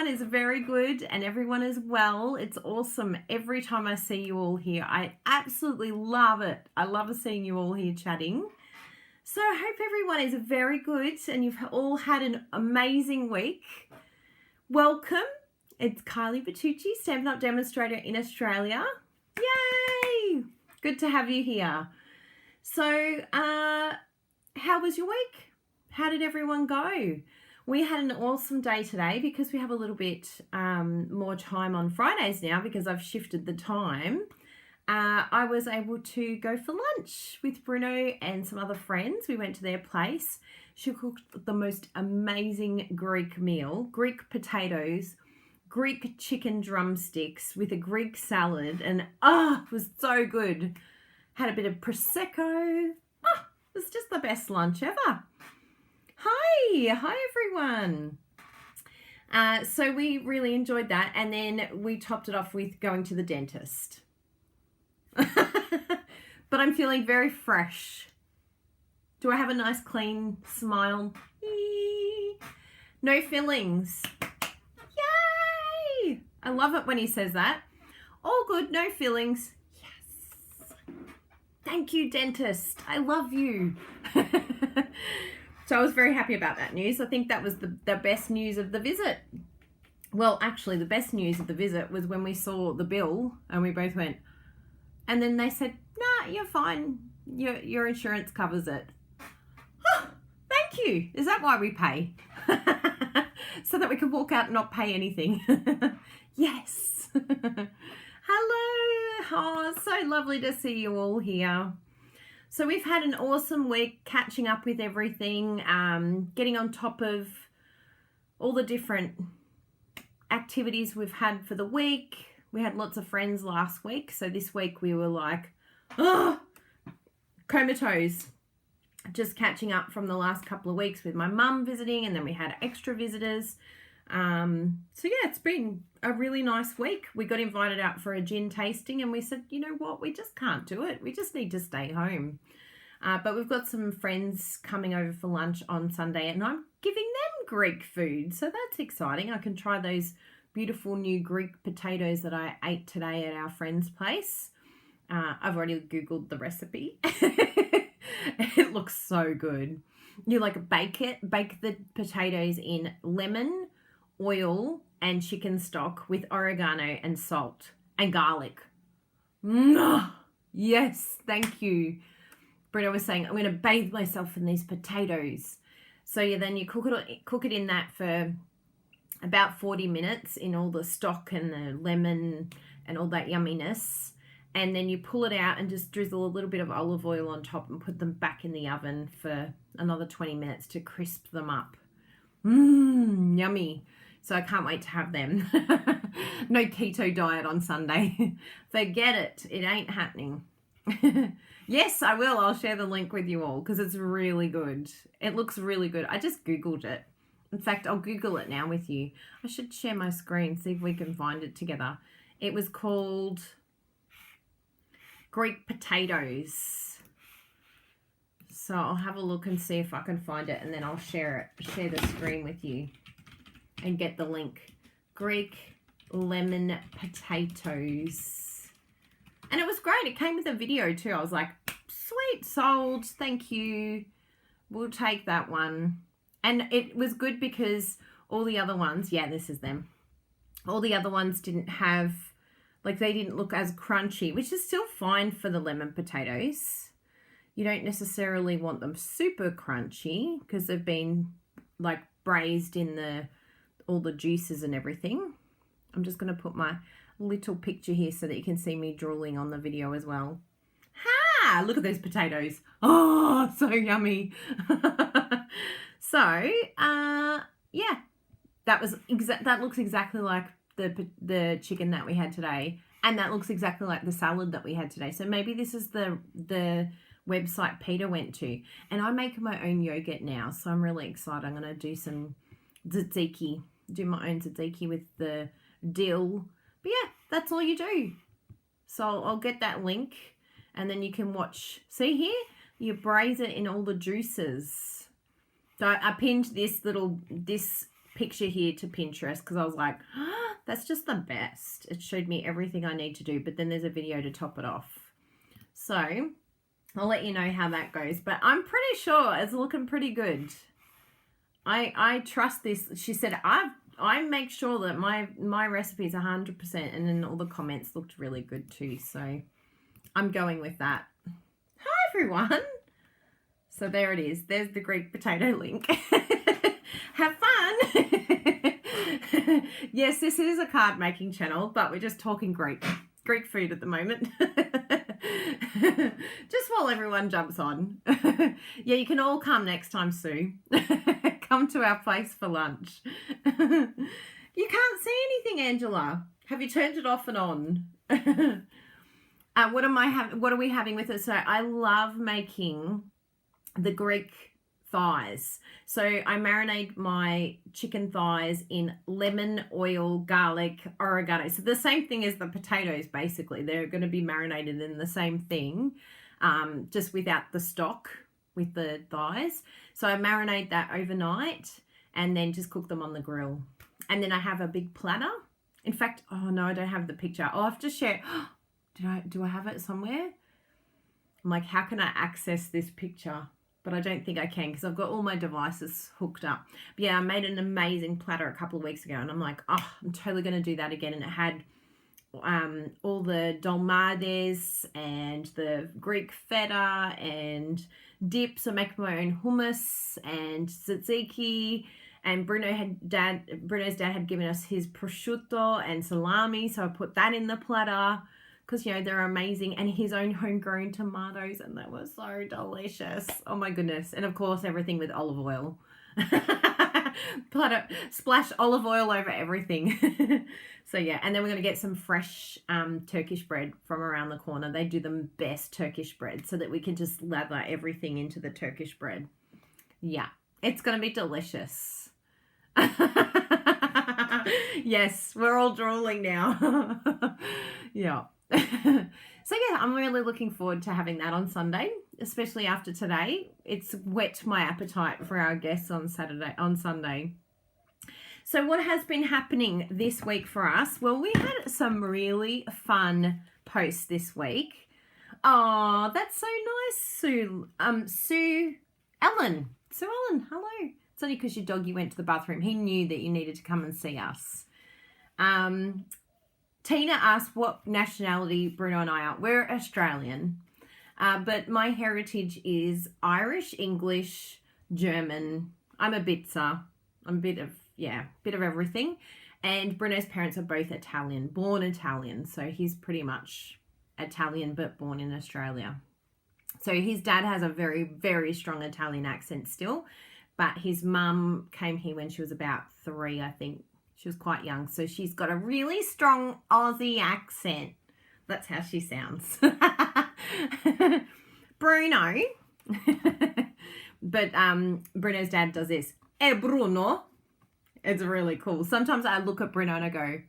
everyone is very good and everyone is well. It's awesome every time I see you all here. I absolutely love it. I love seeing you all here chatting. So I hope everyone is very good and you've all had an amazing week. Welcome. It's Kylie Bertucci, Stampin Up demonstrator in Australia. Yay! Good to have you here. So, how was your week? How did everyone go? We had an awesome day today because we have a little bit more time on Fridays now because I've shifted the time. I was able to go for lunch with Bruno and some other friends. We went to their place. She cooked the most amazing Greek meal, Greek potatoes, Greek chicken drumsticks with a Greek salad, and it was so good. Had a bit of Prosecco. It was just the best lunch ever. Hi everyone. So we really enjoyed that, and then we topped it off with going to the dentist. But I'm feeling very fresh. Do I have a nice clean smile? Eee. No fillings. Yay! I love it when he says that. All good, no fillings. Yes. Thank you, dentist. I love you. So I was very happy about that news. I think that was the best news of the visit. Well, actually, the best news of the visit was when we saw the bill and we both went, and then they said, nah, you're fine. Your insurance covers it. Oh, thank you. Is that why we pay? So that we can walk out and not pay anything. Yes. Hello. Oh, so lovely to see you all here. So we've had an awesome week catching up with everything, getting on top of all the different activities we've had for the week. We had lots of friends last week, so this week we were like, comatose. Just catching up from the last couple of weeks with my mum visiting, and then we had extra visitors. So yeah, it's been a really nice week. We got invited out for a gin tasting and we said, you know what, we just can't do it. We just need to stay home. But we've got some friends coming over for lunch on Sunday and I'm giving them Greek food. So that's exciting. I can try those beautiful new Greek potatoes that I ate today at our friend's place. I've already Googled the recipe. It looks so good. You bake the potatoes in lemon, oil and chicken stock with oregano and salt and garlic. Yes, thank you. Bruno was saying, I'm going to bathe myself in these potatoes. So yeah, then you cook it in that for about 40 minutes in all the stock and the lemon and all that yumminess. And then you pull it out and just drizzle a little bit of olive oil on top and put them back in the oven for another 20 minutes to crisp them up. Yummy. So I can't wait to have them. No keto diet on Sunday. Forget it. It ain't happening. Yes, I will. I'll share the link with you all because it's really good. It looks really good. I just Googled it. In fact, I'll Google it now with you. I should share my screen, see if we can find it together. It was called Greek potatoes. So I'll have a look and see if I can find it and then I'll share the screen with you and get the link. Greek lemon potatoes. And it was great. It came with a video too. I was like, sweet, sold. Thank you. We'll take that one. And it was good because all the other ones, yeah, this is them. All the other ones didn't have, they didn't look as crunchy, which is still fine for the lemon potatoes. You don't necessarily want them super crunchy because they've been braised in all the juices and everything. I'm just going to put my little picture here so that you can see me drooling on the video as well. Ha! Look at those potatoes. Oh, so yummy. So, yeah, that looks exactly like the chicken that we had today, and that looks exactly like the salad that we had today. So maybe this is the website Peter went to, and I make my own yogurt now, so I'm really excited. I'm going to do some tzatziki, do my own tzatziki with the dill. But yeah, that's all you do. So I'll get that link and then you can watch. See here, you braise it in all the juices. So I pinned this picture here to Pinterest because I was like, oh, that's just the best. It showed me everything I need to do, but then there's a video to top it off. So I'll let you know how that goes, but I'm pretty sure it's looking pretty good. I trust this. She said, I make sure that my recipe is 100%, and then all the comments looked really good too, so I'm going with that. Hi everyone. So there it is. There's the Greek potato link. Have fun. Yes, this is a card making channel, but we're just talking Greek food at the moment. Just while everyone jumps on. Yeah, you can all come next time, Sue. Come to our place for lunch. You can't see anything, Angela. Have you turned it off and on? What are we having with it? So I love making the Greek thighs. So I marinate my chicken thighs in lemon, oil, garlic, oregano. So the same thing as the potatoes, basically. They're going to be marinated in the same thing, just without the stock with the thighs. So I marinate that overnight and then just cook them on the grill. And then I have a big platter. In fact, oh no, I don't have the picture. I'll have to share. Do I have it somewhere? I'm like, how can I access this picture? But I don't think I can because I've got all my devices hooked up. But yeah, I made an amazing platter a couple of weeks ago, and I'm like, oh, I'm totally going to do that again. And it had all the dolmades and the Greek feta and dips. I make my own hummus and tzatziki. And Bruno's dad had given us his prosciutto and salami, so I put that in the platter. Because, you know, they're amazing. And his own homegrown tomatoes. And they were so delicious. Oh, my goodness. And, of course, everything with olive oil. Splash olive oil over everything. So, yeah. And then we're going to get some fresh Turkish bread from around the corner. They do the best Turkish bread. So that we can just lather everything into the Turkish bread. Yeah. It's going to be delicious. Yes. We're all drooling now. Yeah. So yeah, I'm really looking forward to having that on Sunday, especially after today. It's whet my appetite for our guests on Sunday. So what has been happening this week for us? Well, we had some really fun posts this week. Oh, that's so nice, Sue Ellen. Sue Ellen, hello. It's only because your doggy went to the bathroom. He knew that you needed to come and see us. Tina asked what nationality Bruno and I are. We're Australian, but my heritage is Irish, English, German. I'm a bitzer. I'm a bit of everything. And Bruno's parents are both Italian, born Italian. So he's pretty much Italian, but born in Australia. So his dad has a very, very strong Italian accent still, but his mum came here when she was about 3, I think. She was quite young, so she's got a really strong Aussie accent. That's how she sounds. Bruno. But Bruno's dad does this. Bruno. It's really cool. Sometimes I look at Bruno and I go,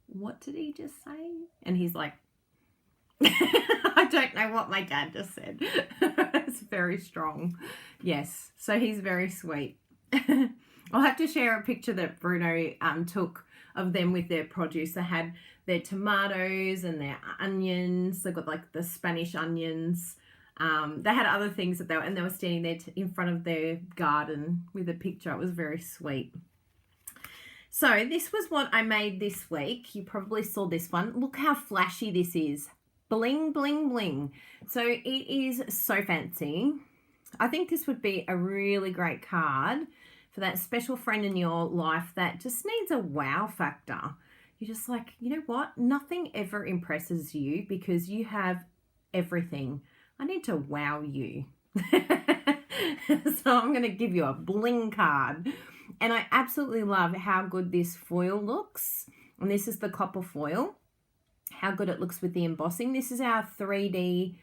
what did he just say? And he's like, I don't know what my dad just said. It's very strong. Yes, so he's very sweet. I'll have to share a picture that Bruno took of them with their produce. They had their tomatoes and their onions. They got like the Spanish onions. They had other things that they were standing there in front of their garden with a picture. It was very sweet. So this was what I made this week. You probably saw this one. Look how flashy this is. Bling, bling, bling. So it is so fancy. I think this would be a really great card for that special friend in your life that just needs a wow factor. You're just like, you know what? Nothing ever impresses you because you have everything. I need to wow you. So I'm going to give you a bling card. And I absolutely love how good this foil looks. And this is the copper foil. How good it looks with the embossing. This is our 3D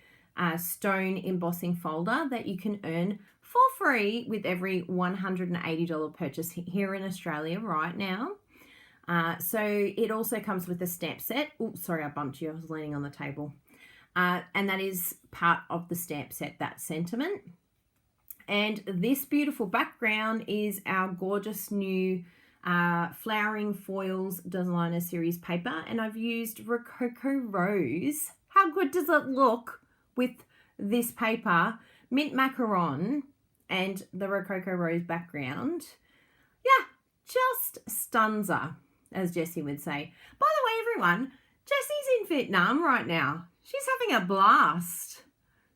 stone embossing folder that you can earn for free with every $180 purchase here in Australia right now. So it also comes with a stamp set. Oh, sorry, I bumped you. I was leaning on the table. And that is part of the stamp set, that sentiment. And this beautiful background is our gorgeous new Flowering Foils Designer Series paper, and I've used Rococo Rose. How good does it look with this paper? Mint Macaron and the Rococo Rose background. Yeah, just stunzer, as Jessie would say. By the way, everyone, Jessie's in Vietnam right now. She's having a blast.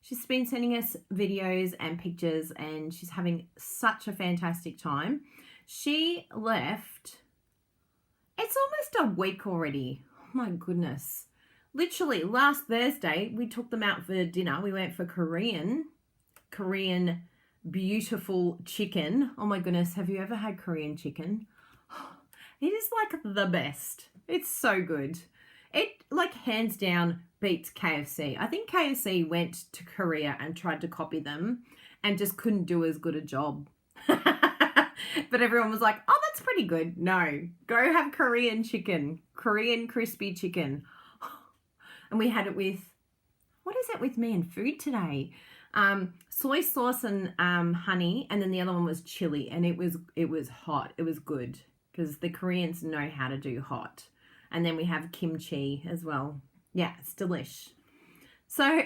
She's been sending us videos and pictures, and she's having such a fantastic time. She left, it's almost a week already. Oh my goodness. Literally last Thursday, we took them out for dinner. We went for Korean beautiful chicken. Oh my goodness, have you ever had Korean chicken? It is like the best. It's so good. It like hands down beats KFC. I think KFC went to Korea and tried to copy them and just couldn't do as good a job. But everyone was like, oh, that's pretty good. No, go have Korean chicken, Korean crispy chicken. And we had it with, what is it with me and food today? Soy sauce and honey, and then the other one was chili, and it was hot. It was good because the Koreans know how to do hot. And then we have kimchi as well. Yeah, it's delish. So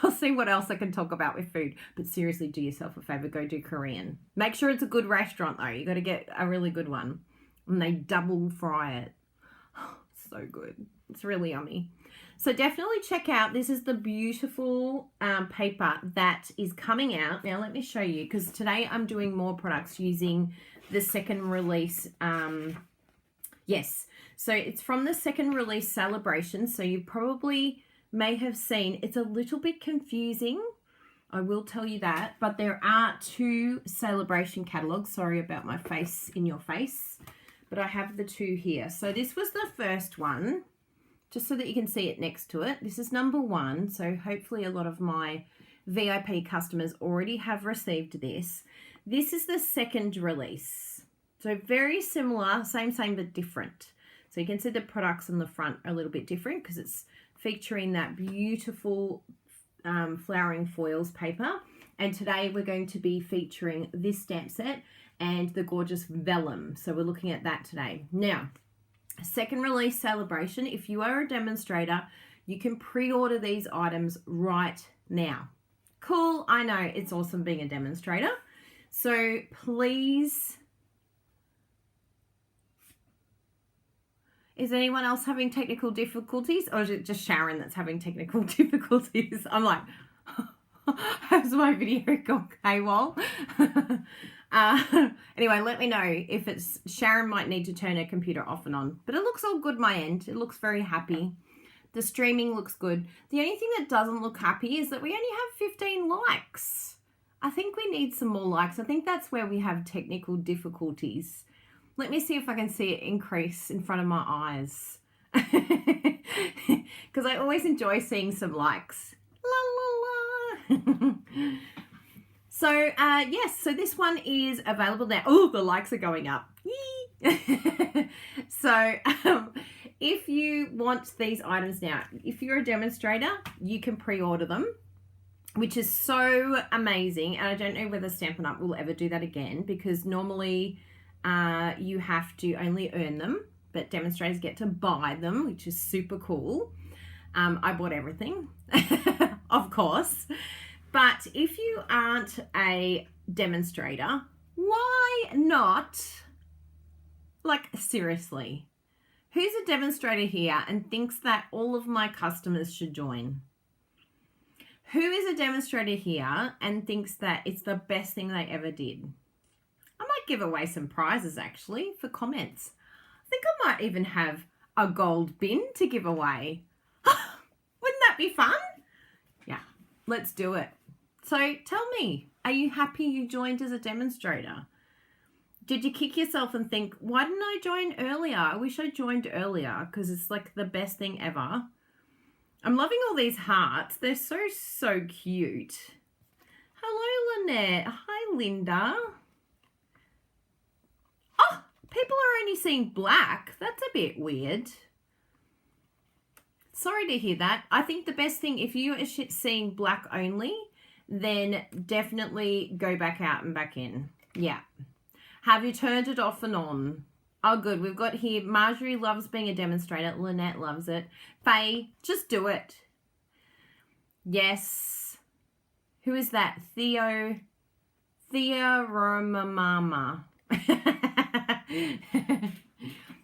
I'll see what else I can talk about with food. But seriously, do yourself a favor, go do Korean. Make sure it's a good restaurant though. You got to get a really good one. And they double fry it. So good. It's really yummy. So definitely check out, this is the beautiful paper that is coming out. Now let me show you, because today I'm doing more products using the second release. Yes, so it's from the second release celebration. So you probably may have seen, it's a little bit confusing, I will tell you that, but there are 2 celebration catalogs. Sorry about my face in your face, but I have the 2 here. So this was the first one, just so that you can see it next to it. This is number 1, so hopefully a lot of my VIP customers already have received this. This is the second release. So very similar, same, but different. So you can see the products on the front are a little bit different because it's featuring that beautiful flowering foils paper. And today we're going to be featuring this stamp set and the gorgeous vellum. So we're looking at that today. Now, second release celebration. If you are a demonstrator, you can pre-order these items right now. Cool, I know, it's awesome being a demonstrator. So please, is anyone else having technical difficulties, or is it just Sharon that's having technical difficulties? I'm like, has my video gone AWOL? Anyway, let me know if it's Sharon might need to turn her computer off and on. But it looks all good my end. It looks very happy. The streaming looks good. The only thing that doesn't look happy is that we only have 15 likes. I think we need some more likes. I think that's where we have technical difficulties. Let me see if I can see it increase in front of my eyes. Because I always enjoy seeing some likes. La, la, la. So, yes, so this one is available now. Oh, the likes are going up. So, if you want these items now, if you're a demonstrator, you can pre-order them, which is so amazing. And I don't know whether Stampin' Up will ever do that again, because normally you have to only earn them, but demonstrators get to buy them, which is super cool. I bought everything, of course. But if you aren't a demonstrator, why not? Like, seriously, who's a demonstrator here and thinks that all of my customers should join? Who is a demonstrator here and thinks that it's the best thing they ever did? I might give away some prizes, actually, for comments. I think I might even have a gold bin to give away. Wouldn't that be fun? Yeah, let's do it. So tell me, are you happy you joined as a demonstrator? Did you kick yourself and think, why didn't I join earlier? I wish I joined earlier because it's like the best thing ever. I'm loving all these hearts. They're so cute. Hello, Lynette. Hi, Linda. Oh, people are only seeing black. That's a bit weird. Sorry to hear that. I think the best thing, if you are seeing black only, then definitely go back out and back in. Yeah. Have you turned it off and on? Oh, good. We've got here, Marjorie loves being a demonstrator. Lynette loves it. Faye, just do it. Yes. Who is that? Thea Romamama.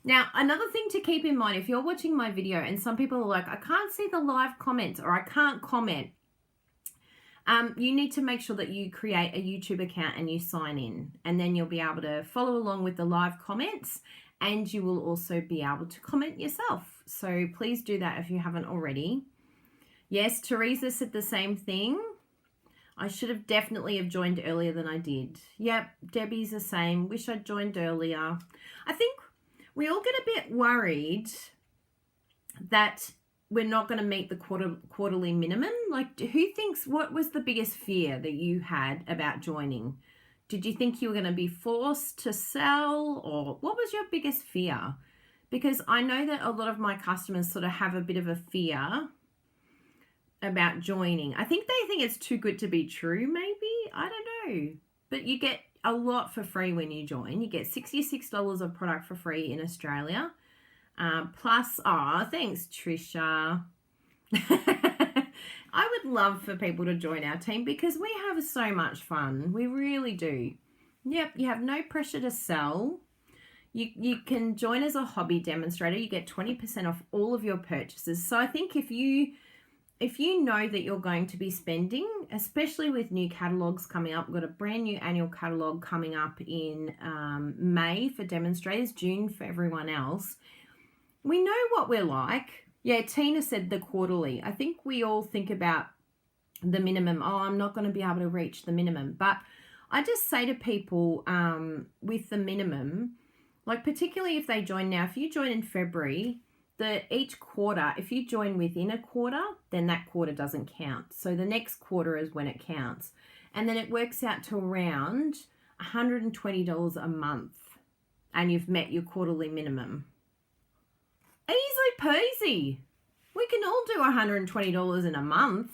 Now, another thing to keep in mind, if you're watching my video and some people are like, I can't see the live comments or I can't comment, you need to make sure that you create a YouTube account and you sign in, and then you'll be able to follow along with the live comments, and you will also be able to comment yourself. So please do that if you haven't already. Yes, Teresa said the same thing. I should have definitely have joined earlier than I did. Yep, Debbie's the same. Wish I'd joined earlier. I think we all get a bit worried that we're not going to meet the quarterly minimum. Like, who thinks, what was the biggest fear that you had about joining? Did you think you were going to be forced to sell, or what was your biggest fear? Because I know that a lot of my customers sort of have a bit of a fear about joining. I think they think it's too good to be true, maybe. I don't know. But you get a lot for free when you join. You get $66 of product for free in Australia. Plus, thanks, Trisha. I would love for people to join our team because we have so much fun. We really do. Yep, you have no pressure to sell. You can join as a hobby demonstrator. You get 20% off all of your purchases. So I think if you know that you're going to be spending, especially with new catalogs coming up, we've got a brand new annual catalog coming up in May for demonstrators, June for everyone else. We know what we're like. Yeah, Tina said the quarterly. I think we all think about the minimum. Oh, I'm not going to be able to reach the minimum. But I just say to people with the minimum, like particularly if they join now, if you join in February, each quarter, if you join within a quarter, then that quarter doesn't count. So the next quarter is when it counts. And then it works out to around $120 a month. And you've met your quarterly minimum. Easy peasy. We can all do $120 in a month.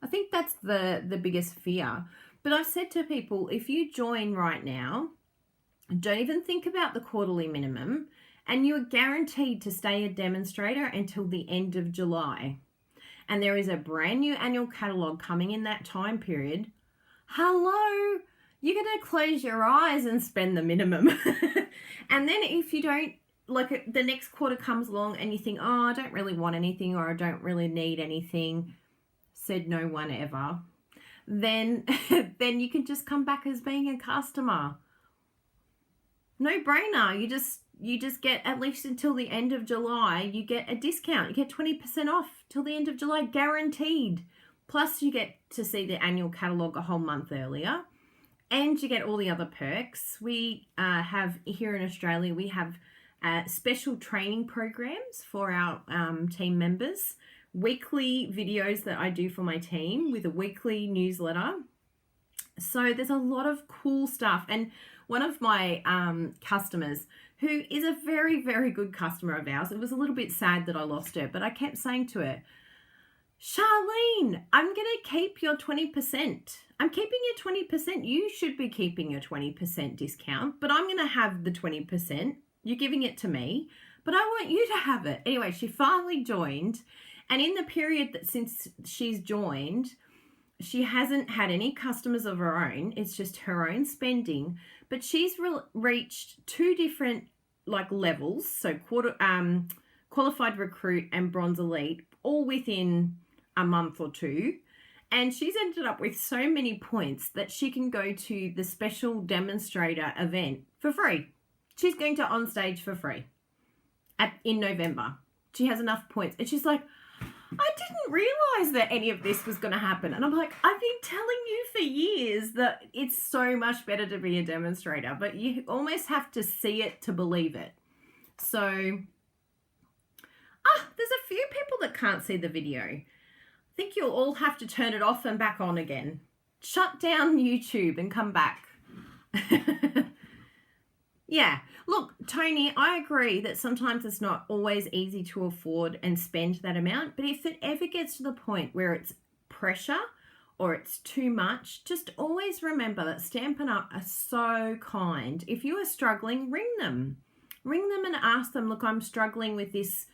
I think that's the biggest fear. But I've said to people, if you join right now, don't even think about the quarterly minimum, and you are guaranteed to stay a demonstrator until the end of July. And there is a brand new annual catalog coming in that time period. Hello, you're going to close your eyes and spend the minimum. And then if you don't, like the next quarter comes along and you think, oh, I don't really want anything, or I don't really need anything, said no one ever, then you can just come back as being a customer. No brainer. You just get, at least until the end of July, you get a discount. You get 20% off till the end of July, guaranteed. Plus you get to see the annual catalogue a whole month earlier, and you get all the other perks. We have here in Australia, we have special training programs for our team members, weekly videos that I do for my team with a weekly newsletter. So there's a lot of cool stuff. And one of my customers, who is a very, very good customer of ours, it was a little bit sad that I lost her, but I kept saying to her, Charlene, I'm going to keep your 20%. I'm keeping your 20%. You should be keeping your 20% discount, but I'm going to have the 20%. You're giving it to me, but I want you to have it. Anyway, she finally joined. And in the period that since she's joined, she hasn't had any customers of her own. It's just her own spending. But she's reached 2 different levels. So qualified recruit and bronze elite, all within a month or 2. And she's ended up with so many points that she can go to the special demonstrator event for free. She's going to on stage for free in November. She has enough points. And she's like, I didn't realize that any of this was going to happen. And I'm like, I've been telling you for years that it's so much better to be a demonstrator, but you almost have to see it to believe it. So, there's a few people that can't see the video. I think you'll all have to turn it off and back on again. Shut down YouTube and come back. Yeah, look, Tony, I agree that sometimes it's not always easy to afford and spend that amount, but if it ever gets to the point where it's pressure or it's too much, just always remember that Stampin' Up are so kind. If you are struggling, ring them. Ring them and ask them, look, I'm struggling with this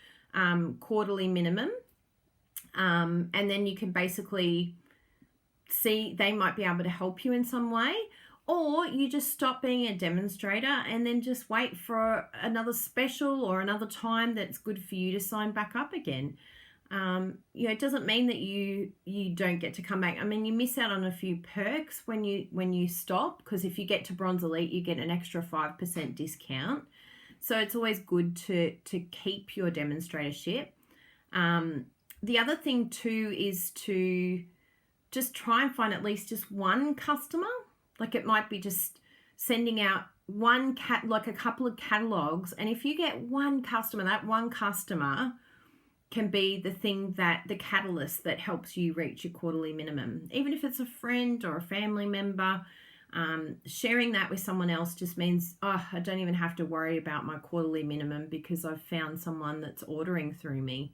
quarterly minimum. And then you can basically see they might be able to help you in some way. Or you just stop being a demonstrator and then just wait for another special or another time that's good for you to sign back up again. It doesn't mean that you don't get to come back. I mean, you miss out on a few perks when you stop, because if you get to Bronze Elite, you get an extra 5% discount. So it's always good to keep your demonstratorship. The other thing too is to just try and find at least just one customer. Like it might be just sending out like a couple of catalogs. And if you get one customer, that one customer can be the catalyst that helps you reach your quarterly minimum. Even if it's a friend or a family member, sharing that with someone else just means, I don't even have to worry about my quarterly minimum because I've found someone that's ordering through me.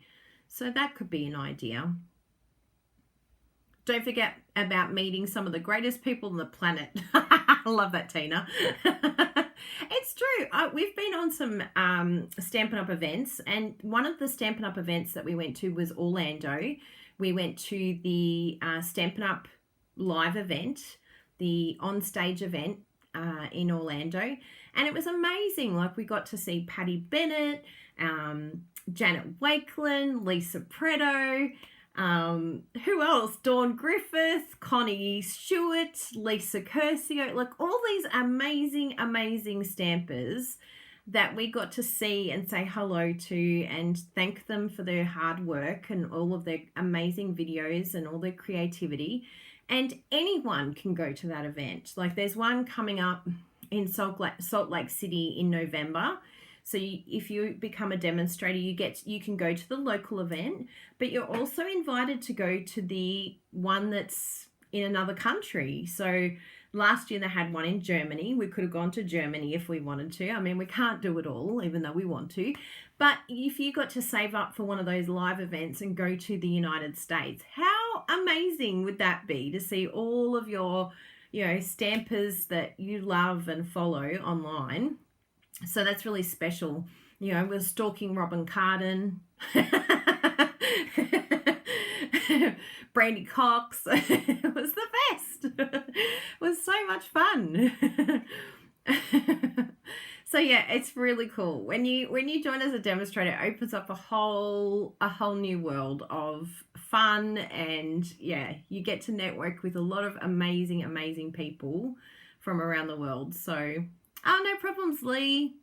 So that could be an idea. Don't forget about meeting some of the greatest people on the planet. I love that, Tina. It's true. We've been on some Stampin' Up events, and one of the Stampin' Up events that we went to was Orlando. We went to the Stampin' Up live event, the on-stage event in Orlando, and it was amazing. Like, we got to see Patty Bennett, Janet Wakelin, Lisa Preto, who else? Dawn Griffith, Connie Stewart, Lisa Curcio, like all these amazing stampers that we got to see and say hello to and thank them for their hard work and all of their amazing videos and all their creativity. And anyone can go to that event. Like, there's one coming up in Salt Lake City in November. So if you become a demonstrator, you can go to the local event, but you're also invited to go to the one that's in another country. So last year they had one in Germany. We could have gone to Germany if we wanted to. I mean, we can't do it all, even though we want to. But if you got to save up for one of those live events and go to the United States, how amazing would that be to see all of your, stampers that you love and follow online? So that's really special. We're stalking Robin Carden, Brandy Cox. It was the best. It was so much fun. So yeah, it's really cool. When you join as a demonstrator, it opens up a whole new world of fun, and yeah, you get to network with a lot of amazing people from around the world. So no problems, Lee.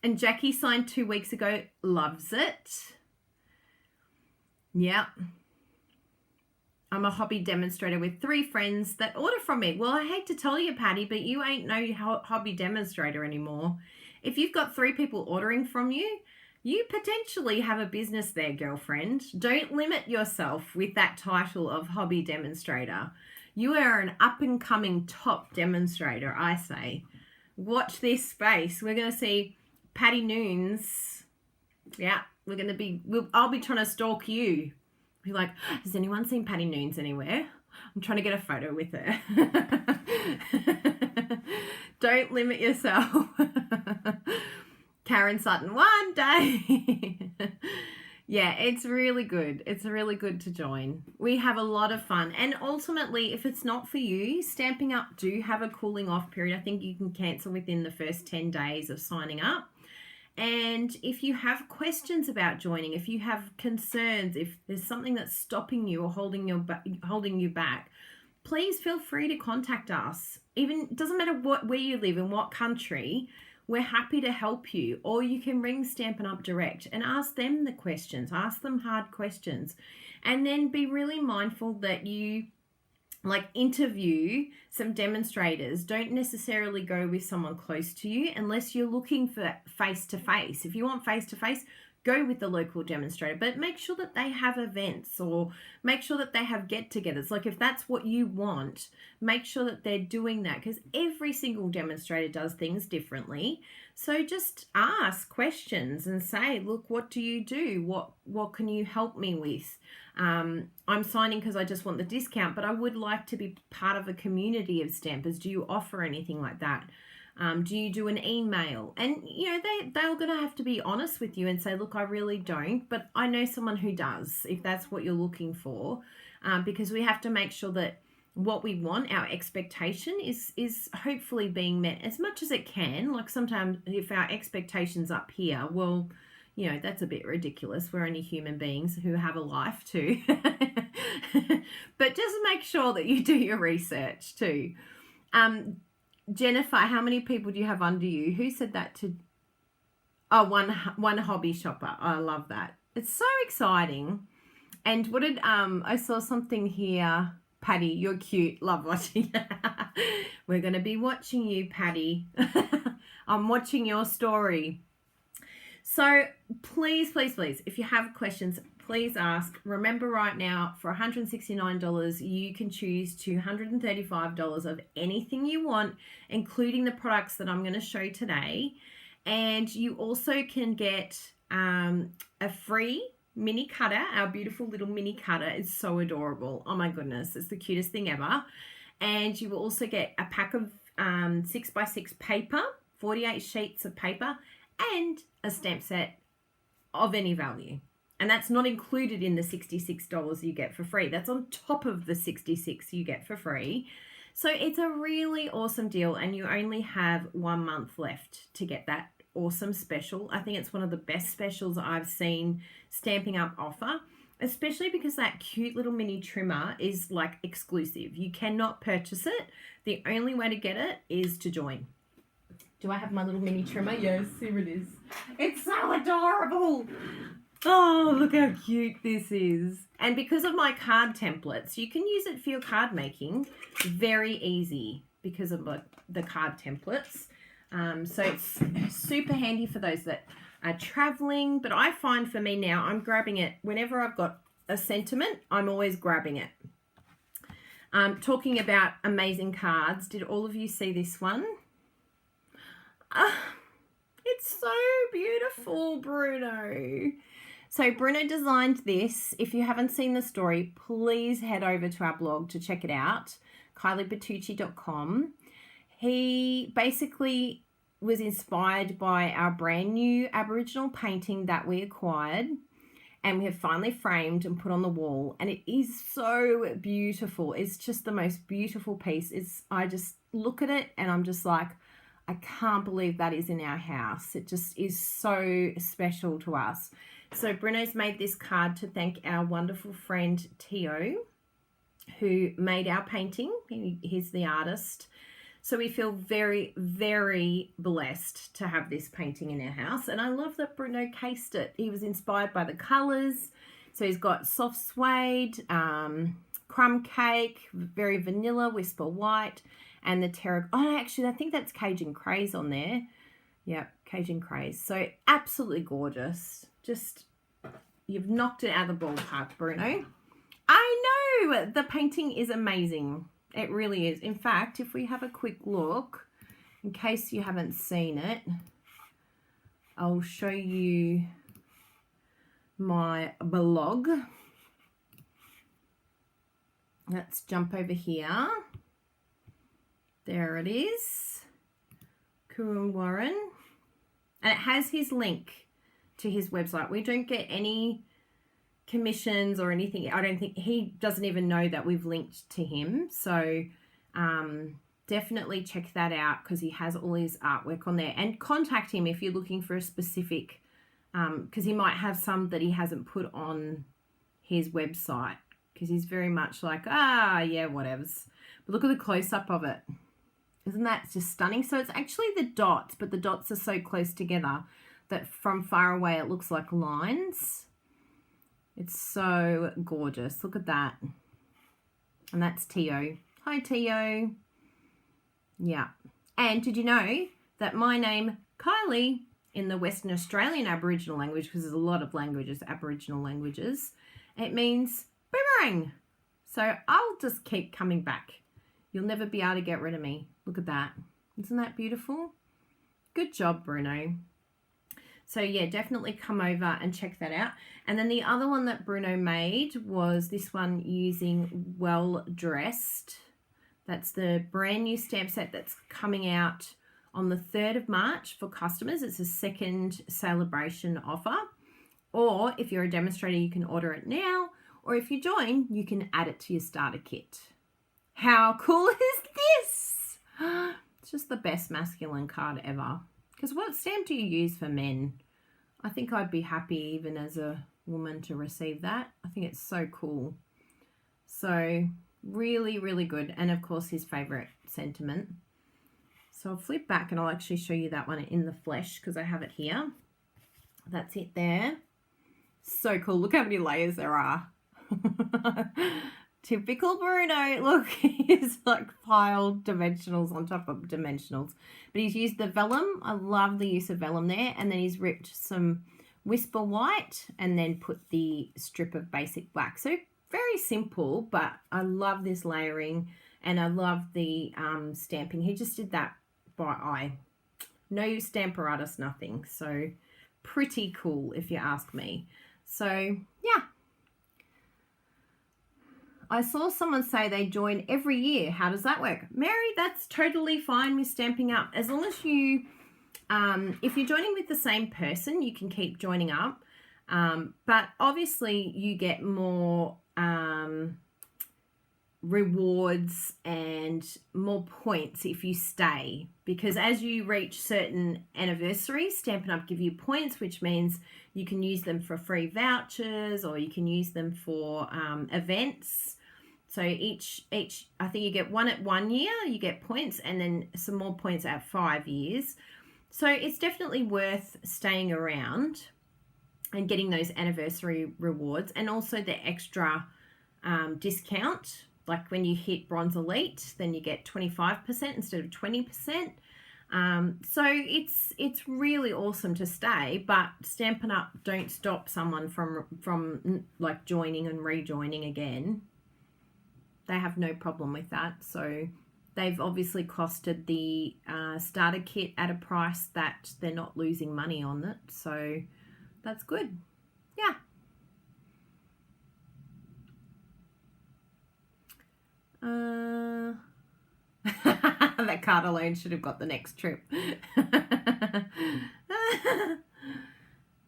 And Jackie signed 2 weeks ago. Loves it. Yeah. I'm a hobby demonstrator with 3 friends that order from me. Well, I hate to tell you, Patty, but you ain't no hobby demonstrator anymore. If you've got 3 people ordering from you, you potentially have a business there, girlfriend. Don't limit yourself with that title of hobby demonstrator. You are an up-and-coming top demonstrator, I say. Watch this space. We're going to see Patty Noons. Yeah, I'll be trying to stalk you. Be like, has anyone seen Patty Noons anywhere? I'm trying to get a photo with her. Don't limit yourself. Karen Sutton, one day. Yeah, it's really good. It's really good to join. We have a lot of fun. And ultimately, if it's not for you, Stampin' Up do have a cooling off period. I think you can cancel within the first 10 days of signing up. And if you have questions about joining, if you have concerns, if there's something that's stopping you or holding you back, please feel free to contact us. Even, it doesn't matter where you live, in what country, we're happy to help you. Or you can ring Stampin' Up direct and ask them the questions. Ask them hard questions. And then be really mindful that you interview some demonstrators. Don't necessarily go with someone close to you unless you're looking for face-to-face. If you want face-to-face, go with the local demonstrator, but make sure that they have events, or make sure that they have get-togethers. Like if that's what you want, make sure that they're doing that, because every single demonstrator does things differently. So just ask questions and say, look, what do you do? What can you help me with? I'm signing because I just want the discount, but I would like to be part of a community of stampers. Do you offer anything like that? Do you do an email? And, you know, they're going to have to be honest with you and say, look, I really don't, but I know someone who does, if that's what you're looking for, because we have to make sure that what we want, our expectation is hopefully being met as much as it can. Like sometimes if our expectations up here, well, you know, that's a bit ridiculous. We're only human beings who have a life too. But just make sure that you do your research too. Jennifer, how many people do you have under you? Who said that to? Oh, one hobby shopper. I love that. It's so exciting. And what did I saw something here. Patty, you're cute. Love watching. We're going to be watching you, Patty. I'm watching your story. So please, please, please, if you have questions, please ask. Remember right now, for $169, you can choose to $135 of anything you want, including the products that I'm going to show today. And you also can get a free mini cutter. Our beautiful little mini cutter is so adorable. Oh my goodness, it's the cutest thing ever. And you will also get a pack of 6x6 paper, 48 sheets of paper, and a stamp set of any value. And that's not included in the $66 you get for free. That's on top of the $66 you get for free. So it's a really awesome deal, and you only have 1 month left to get that awesome special. I think it's one of the best specials I've seen Stampin' Up offer, especially because that cute little mini trimmer is like exclusive. You cannot purchase it. The only way to get it is to join. Do I have my little mini trimmer? Yes, here it is. It's so adorable. Oh, look how cute this is. And because of my card templates, you can use it for your card making. Very easy because of the card templates. So it's super handy for those that are traveling. But I find for me now, I'm grabbing it whenever I've got a sentiment. I'm always grabbing it. Talking about amazing cards, did all of you see this one? It's so beautiful, Bruno. So Bruno designed this. If you haven't seen the story, please head over to our blog to check it out, kyliebertucci.com. He basically was inspired by our brand new Aboriginal painting that we acquired, and we have finally framed and put on the wall, and it is so beautiful. It's just the most beautiful piece. I just look at it and I'm just like, I can't believe that is in our house. It just is so special to us. So Bruno's made this card to thank our wonderful friend Tio, who made our painting. He's the artist. So we feel very, very blessed to have this painting in our house. And I love that Bruno cased it. He was inspired by the colours. So he's got soft suede, crumb cake, very vanilla, whisper white, and the terra. Oh, actually, I think that's Cajun Craze on there. Yep, Cajun Craze. So absolutely gorgeous. Just, you've knocked it out of the ballpark, Bruno. I know, the painting is amazing. It really is. In fact, if we have a quick look, in case you haven't seen it, I'll show you my blog. Let's jump over here. There it is. Coon Warren. And it has his link to his website. We don't get any commissions or anything. I don't think, he doesn't even know that we've linked to him. So definitely check that out, because he has all his artwork on there. And contact him if you're looking for a specific, because he might have some that he hasn't put on his website, because he's very much like, yeah, whatevs. But look at the close-up of it. Isn't that just stunning? So it's actually the dots, but the dots are so close together that from far away it looks like lines. It's so gorgeous. Look at that. And that's Tio. Hi, Tio. Yeah. And did you know that my name, Kylie, in the Western Australian Aboriginal language, because there's a lot of languages, Aboriginal languages, it means boomerang. So I'll just keep coming back. You'll never be able to get rid of me. Look at that. Isn't that beautiful? Good job, Bruno. So yeah, definitely come over and check that out. And then the other one that Bruno made was this one using Well Dressed. That's the brand new stamp set that's coming out on the 3rd of March for customers. It's a second celebration offer. Or if you're a demonstrator, you can order it now. Or if you join, you can add it to your starter kit. How cool is this? It's just the best masculine card ever. Because what stamp do you use for men? I think I'd be happy even as a woman to receive that. I think it's so cool. So really, really good. And of course, his favorite sentiment. So I'll flip back and I'll actually show you that one in the flesh because I have it here. That's it there. So cool. Look how many layers there are. Typical Bruno. Look, he's like piled dimensionals on top of dimensionals. But he's used the vellum. I love the use of vellum there. And then he's ripped some Whisper White and then put the strip of basic black. So very simple, but I love this layering and I love the stamping. He just did that by eye. No stamparatus, nothing. So pretty cool if you ask me. So yeah. I saw someone say they join every year. How does that work? Mary, that's totally fine with Stampin' Up. As long as you, if you're joining with the same person, you can keep joining up. But obviously you get more rewards and more points if you stay. Because as you reach certain anniversaries, Stampin' Up give you points, which means you can use them for free vouchers or you can use them for events. So each I think you get one at 1 year, you get points, and then some more points at 5 years. So it's definitely worth staying around and getting those anniversary rewards, and also the extra discount. Like when you hit Bronze Elite, then you get 25% instead of 20%. So it's really awesome to stay, but Stampin' Up don't stop someone from like joining and rejoining again. They have no problem with that. So they've obviously costed the starter kit at a price that they're not losing money on it. So that's good. Yeah. That card alone should have got the next trip.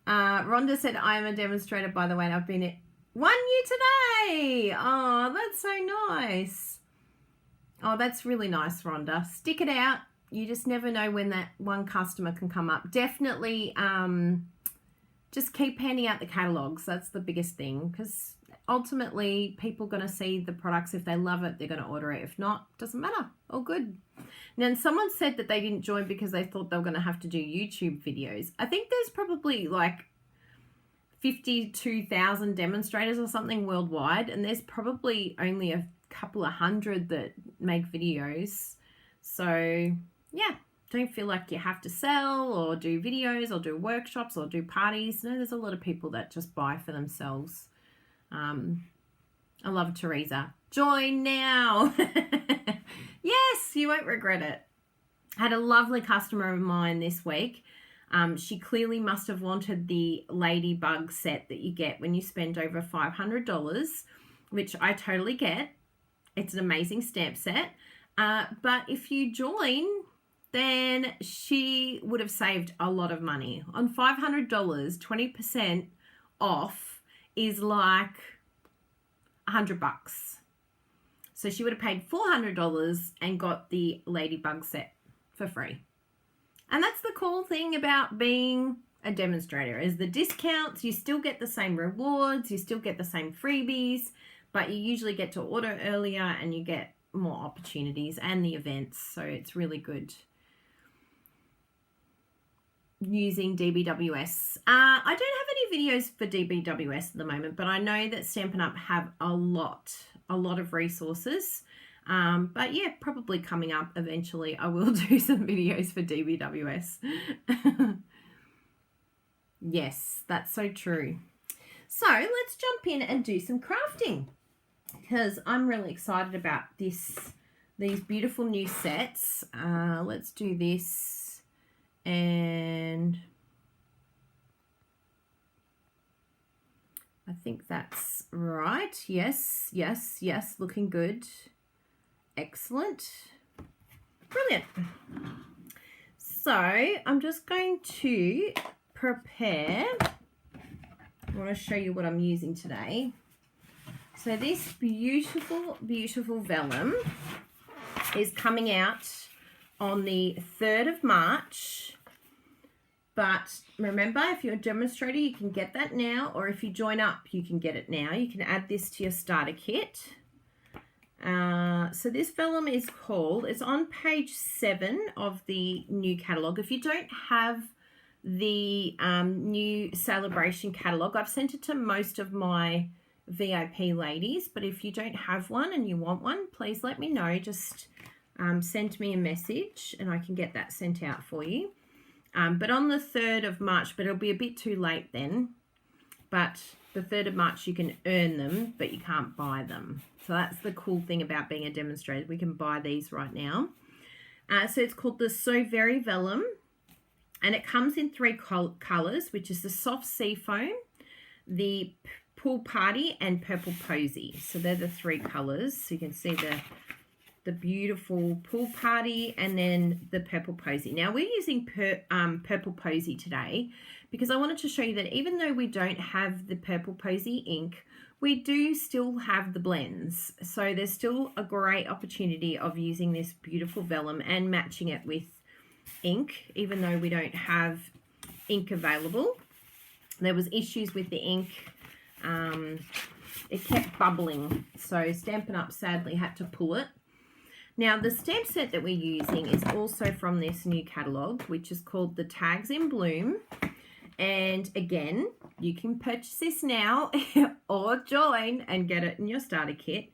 Rhonda said, I am a demonstrator, by the way, and I've been at 1 year today. Oh, that's so nice. Oh, that's really nice, Rhonda. Stick it out. You just never know when that one customer can come up. Definitely just keep handing out the catalogs. That's the biggest thing, because ultimately people are going to see the products. If they love it, they're going to order it. If not, doesn't matter. All good. And then someone said that they didn't join because they thought they were going to have to do YouTube videos. I think there's probably like 52,000 demonstrators or something worldwide, and there's probably only a couple of hundred that make videos. So yeah, don't feel like you have to sell or do videos or do workshops or do parties. No, there's a lot of people that just buy for themselves. I love Teresa. Join now. Yes, you won't regret it. I had a lovely customer of mine this week. She clearly must have wanted the ladybug set that you get when you spend over $500, which I totally get. It's an amazing stamp set. But if you join, then she would have saved a lot of money. On $500, 20% off is like $100. So she would have paid $400 and got the ladybug set for free. And that's the cool thing about being a demonstrator, is the discounts. You still get the same rewards, you still get the same freebies, but you usually get to order earlier and you get more opportunities and the events. So it's really good using DBWS. I don't have any videos for DBWS at the moment, but I know that Stampin' Up have a lot of resources. But yeah, probably coming up eventually I will do some videos for DBWS. Yes, that's so true. So let's jump in and do some crafting, because I'm really excited about these beautiful new sets. Let's do this, and I think that's right. Yes, yes, yes, looking good. Excellent. Brilliant. So I'm just going to prepare. I want to show you what I'm using today. So this beautiful, beautiful vellum is coming out on the 3rd of March. But remember, if you're a demonstrator, you can get that now, or if you join up, you can get it now. You can add this to your starter kit. So this vellum is called, it's on page 7 of the new catalogue. If you don't have the new celebration catalogue, I've sent it to most of my VIP ladies, but if you don't have one and you want one, please let me know. Just send me a message and I can get that sent out for you. But on the 3rd of March, but it'll be a bit too late then, but the 3rd of March you can earn them, but you can't buy them. So that's the cool thing about being a demonstrator. We can buy these right now. So it's called the So Very Vellum, and it comes in 3 colours, which is the soft sea foam, the pool party, and purple posy. So they're the 3 colours. So you can see the beautiful pool party and then the purple posy. Now we're using purple posy today because I wanted to show you that even though we don't have the purple posy ink, we do still have the blends. So there's still a great opportunity of using this beautiful vellum and matching it with ink, even though we don't have ink available. There was issues with the ink. It kept bubbling, so Stampin' Up sadly had to pull it. Now, the stamp set that we're using is also from this new catalogue, which is called the Tags in Bloom. And again, you can purchase this now or join and get it in your starter kit.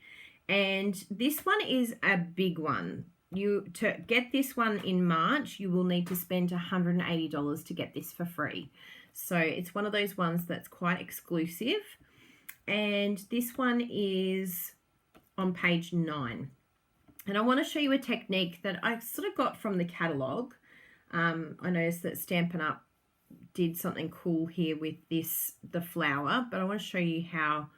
And this one is a big one. To get this one in March, you will need to spend $180 to get this for free. So it's one of those ones that's quite exclusive. And this one is on page 9. And I want to show you a technique that I sort of got from the catalogue. I noticed that Stampin' Up did something cool here with the flower, but I want to show you how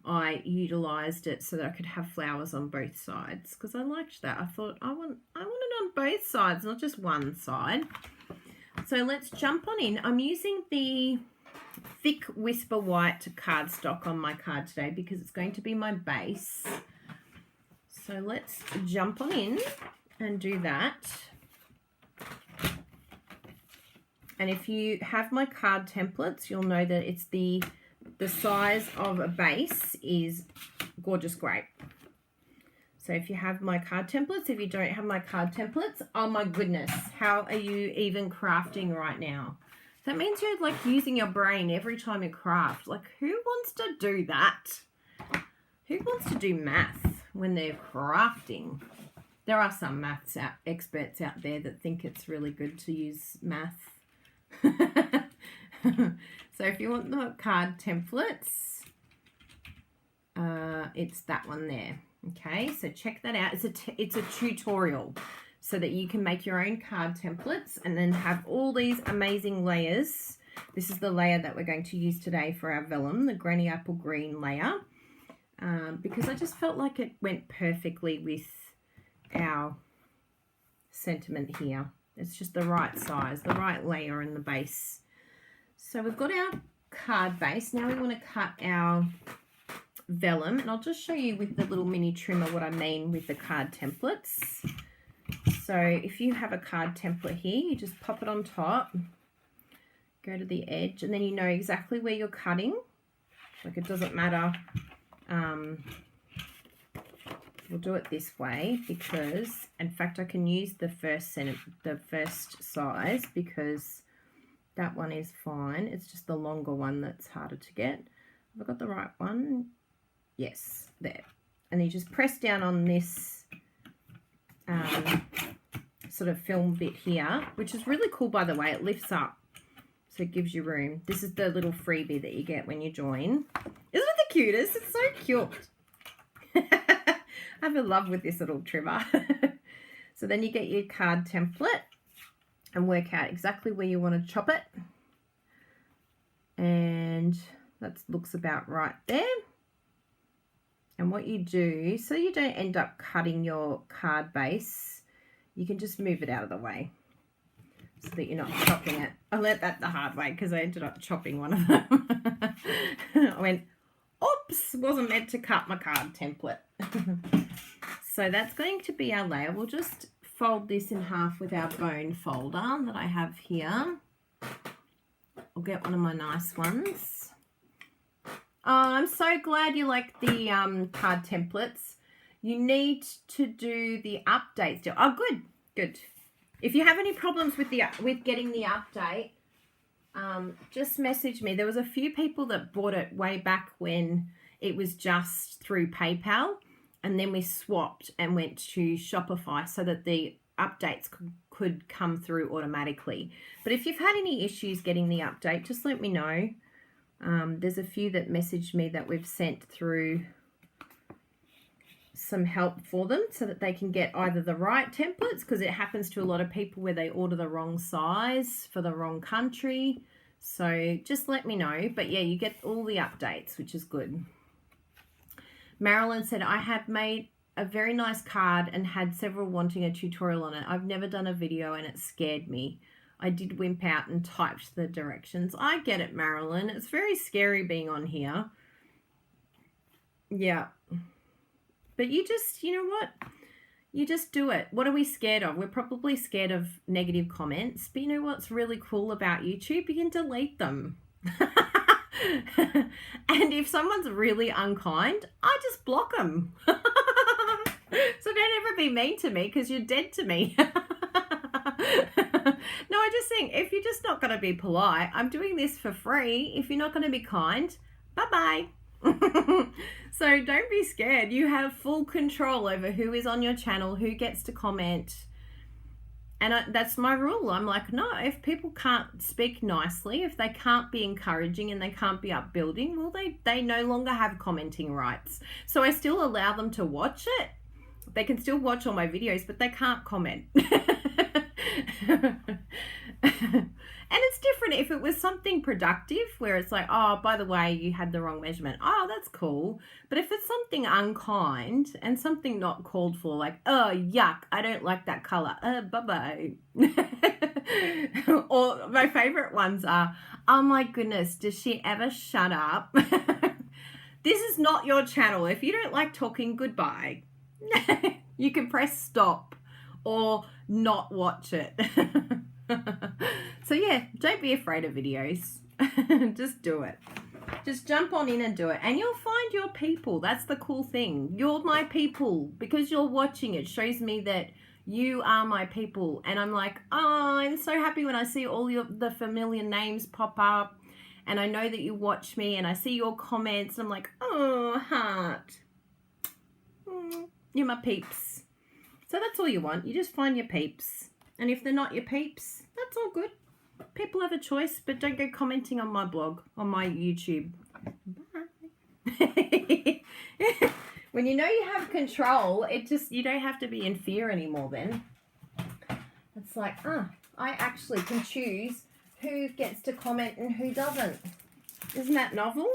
I utilised it so that I could have flowers on both sides, because I liked that. I thought I want it on both sides, not just one side. So let's jump on in. I'm using the thick Whisper White cardstock on my card today because it's going to be my base. So let's jump on in and do that. And if you have my card templates, you'll know that it's the size of a base is Gorgeous Grape. So if you have my card templates, if you don't have my card templates, oh my goodness, how are you even crafting right now? That means you're like using your brain every time you craft. Like, who wants to do that? Who wants to do math when they're crafting? There are some maths experts out there that think it's really good to use math. So if you want the card templates, it's that one there. Okay, so check that out. It's a tutorial so that you can make your own card templates and then have all these amazing layers. This is the layer that we're going to use today for our vellum, the Granny Apple Green layer, because I just felt like it went perfectly with our sentiment here. It's just the right size, the right layer in the base. So we've got our card base. Now we want to cut our vellum, and I'll just show you with the little mini trimmer what I mean with the card templates. So if you have a card template here, you just pop it on top, go to the edge, and then you know exactly where you're cutting. Like, it doesn't matter. We'll do it this way because, in fact, I can use the first size because that one is fine. It's just the longer one that's harder to get. Have I got the right one? Yes, there. And you just press down on this sort of film bit here, which is really cool, by the way. It lifts up. So it gives you room. This is the little freebie that you get when you join. Isn't it the cutest? It's so cute. I'm in love with this little trimmer. So then you get your card template and work out exactly where you want to chop it. And that looks about right there. And what you do, so you don't end up cutting your card base, you can just move it out of the way so that you're not chopping it. I learnt that the hard way because I ended up chopping one of them. I went, oops, wasn't meant to cut my card template. So that's going to be our layer. We'll just fold this in half with our bone folder that I have here. I'll get one of my nice ones. Oh, I'm so glad you like the card templates. You need to do the updates still. Oh, good, good. If you have any problems with getting the update, just message me. There was a few people that bought it way back when it was just through PayPal, and then we swapped and went to Shopify so that the updates could come through automatically. But if you've had any issues getting the update, just let me know. There's a few that messaged me that we've sent through some help for them so that they can get either the right templates, because it happens to a lot of people where they order the wrong size for the wrong country. So just let me know. But yeah, you get all the updates, which is good. Marilyn said, I have made a very nice card and had several wanting a tutorial on it. I've never done a video and it scared me. I did wimp out and typed the directions. I get it, Marilyn. It's very scary being on here. Yeah. But you just, you know what? You just do it. What are we scared of? We're probably scared of negative comments. But you know what's really cool about YouTube? You can delete them. And if someone's really unkind, I just block them. So don't ever be mean to me because you're dead to me. No, I just think if you're just not going to be polite, I'm doing this for free. If you're not going to be kind, bye-bye. So don't be scared. You have full control over who is on your channel, who gets to comment. And that's my rule. I'm like, no, if people can't speak nicely, if they can't be encouraging and they can't be upbuilding, well, they no longer have commenting rights. So I still allow them to watch it. They can still watch all my videos, but they can't comment. And it's different if it was something productive where it's like, oh, by the way, you had the wrong measurement. Oh, that's cool. But if it's something unkind and something not called for, like, oh, yuck, I don't like that color. Bye-bye. Or my favorite ones are, oh my goodness, does she ever shut up? This is not your channel. If you don't like talking, goodbye. You can press stop or not watch it. So yeah, don't be afraid of videos. Just do it. Just jump on in and do it. And you'll find your people. That's the cool thing. You're my people. Because you're watching, it shows me that you are my people. And I'm like, oh, I'm so happy when I see all the familiar names pop up. And I know that you watch me and I see your comments. And I'm like, oh, heart. You're my peeps. So that's all you want. You just find your peeps. And if they're not your peeps, that's all good. People have a choice, but don't go commenting on my blog, on my YouTube. Bye. When you know you have control, you don't have to be in fear anymore then. It's like, I actually can choose who gets to comment and who doesn't. Isn't that novel?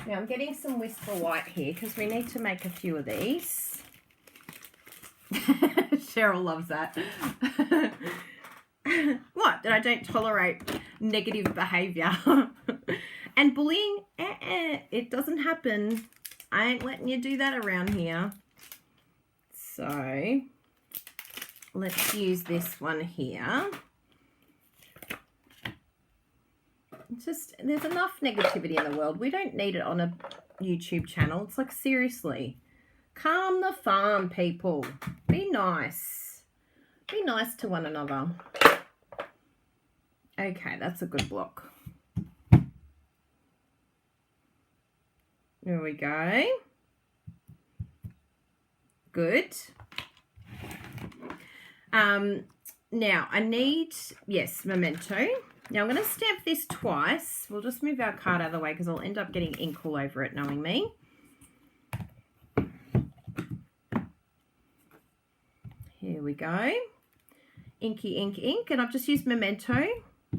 Now I'm getting some Whisper White here because we need to make a few of these. Cheryl loves that. What? That I don't tolerate negative behavior. And bullying, it doesn't happen. I ain't letting you do that around here. So let's use this one here. There's enough negativity in the world. We don't need it on a YouTube channel. It's like, seriously. Calm the farm, people. Be nice. Be nice to one another. Okay, that's a good block. There we go. Good. Now I need, yes, memento. Now I'm going to stamp this twice. We'll just move our card out of the way because I'll end up getting ink all over it, knowing me. Here we go. Inky ink ink, and I've just used Memento.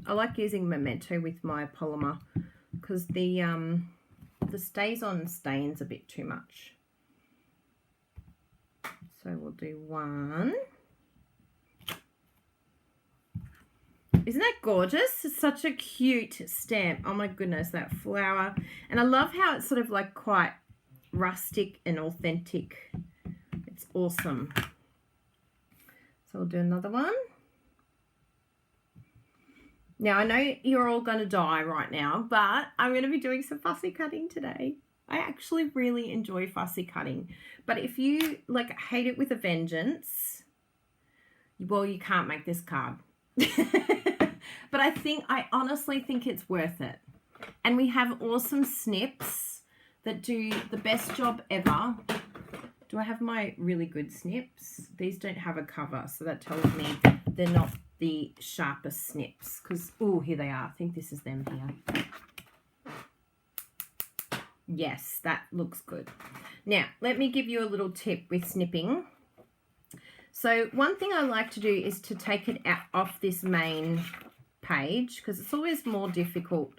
I like using Memento with my polymer because the stays on stains a bit too much. So we'll do one. Isn't that gorgeous? It's such a cute stamp. Oh my goodness, that flower. And I love how it's sort of like quite rustic and authentic. It's awesome. So we'll do another one. Now I know you're all going to die right now, but I'm going to be doing some fussy cutting today. I actually really enjoy fussy cutting. But if you like hate it with a vengeance, well, you can't make this card. But I honestly think it's worth it. And we have awesome snips that do the best job ever. Do I have my really good snips? These don't have a cover, so that tells me they're not the sharpest snips. Because, oh, here they are. I think this is them here. Yes, that looks good. Now, let me give you a little tip with snipping. So one thing I like to do is to take it out off this main page because it's always more difficult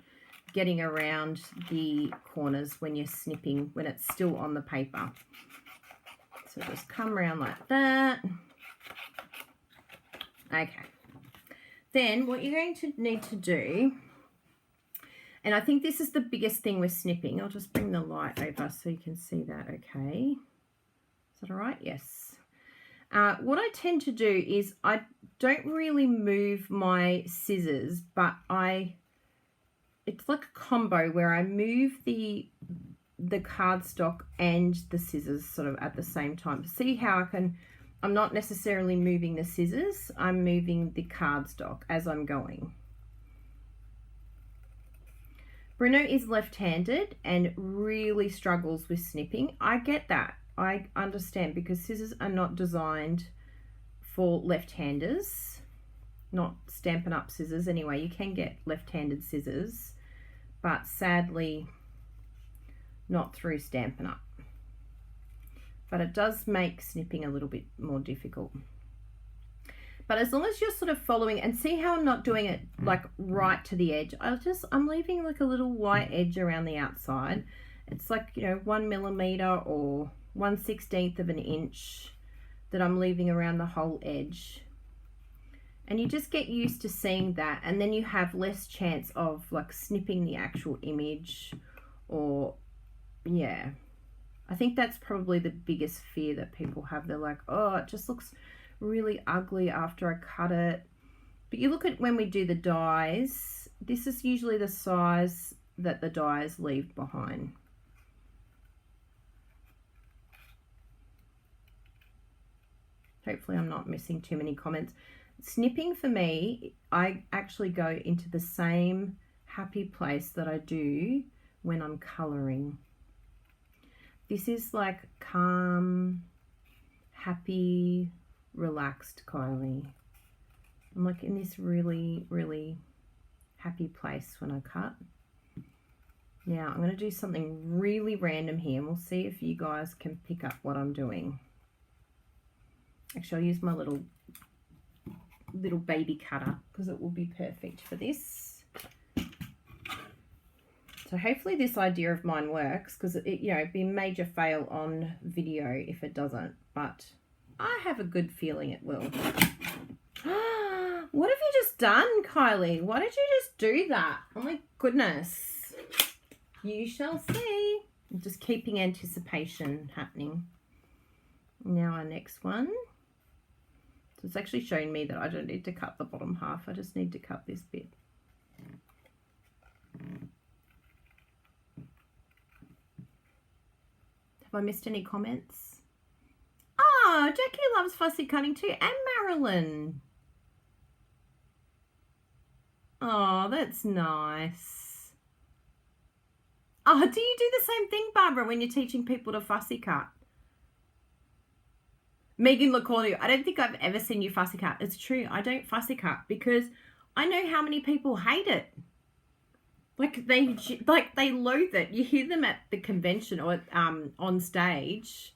getting around the corners when you're snipping, when it's still on the paper. So just come around like that. Okay. Then what you're going to need to do, and I think this is the biggest thing with snipping. I'll just bring the light over so you can see that, okay? Is that all right? Yes. What I tend to do is I don't really move my scissors, but it's like a combo where I move the cardstock and the scissors sort of at the same time. See how I'm not necessarily moving the scissors, I'm moving the cardstock as I'm going. Bruno is left-handed and really struggles with snipping. I get that. I understand because scissors are not designed for left-handers, not Stampin' Up scissors anyway. You can get left-handed scissors, but sadly not through Stampin' Up. But it does make snipping a little bit more difficult. But as long as you're sort of following, and see how I'm not doing it like right to the edge. I'm leaving like a little white edge around the outside. It's like, you know, 1 millimeter or 1/16 of an inch that I'm leaving around the whole edge. And you just get used to seeing that, and then you have less chance of like snipping the actual image or, yeah. I think that's probably the biggest fear that people have. They're like, oh, it just looks really ugly after I cut it. But you look at when we do the dies, this is usually the size that the dies leave behind. Hopefully I'm not missing too many comments. Snipping for me, I actually go into the same happy place that I do when I'm colouring. This is like calm, happy, relaxed Kylie. I'm like in this really, really happy place when I cut. Now I'm going to do something really random here, and we'll see if you guys can pick up what I'm doing. Actually, I'll use my little baby cutter because it will be perfect for this. So hopefully this idea of mine works, because it, you know, it'd be a major fail on video if it doesn't, but I have a good feeling it will. What have you just done, Kylie? Why did you just do that? Oh my goodness. You shall see. I'm just keeping anticipation happening. Now our next one. So it's actually showing me that I don't need to cut the bottom half. I just need to cut this bit. Have I missed any comments? Oh, Jackie loves fussy cutting too, and Marilyn. Oh, that's nice. Oh, do you do the same thing, Barbara, when you're teaching people to fussy cut? Megan LaCordu, I don't think I've ever seen you fussy cut. It's true, I don't fussy cut because I know how many people hate it. Like they loathe it. You hear them at the convention or on stage,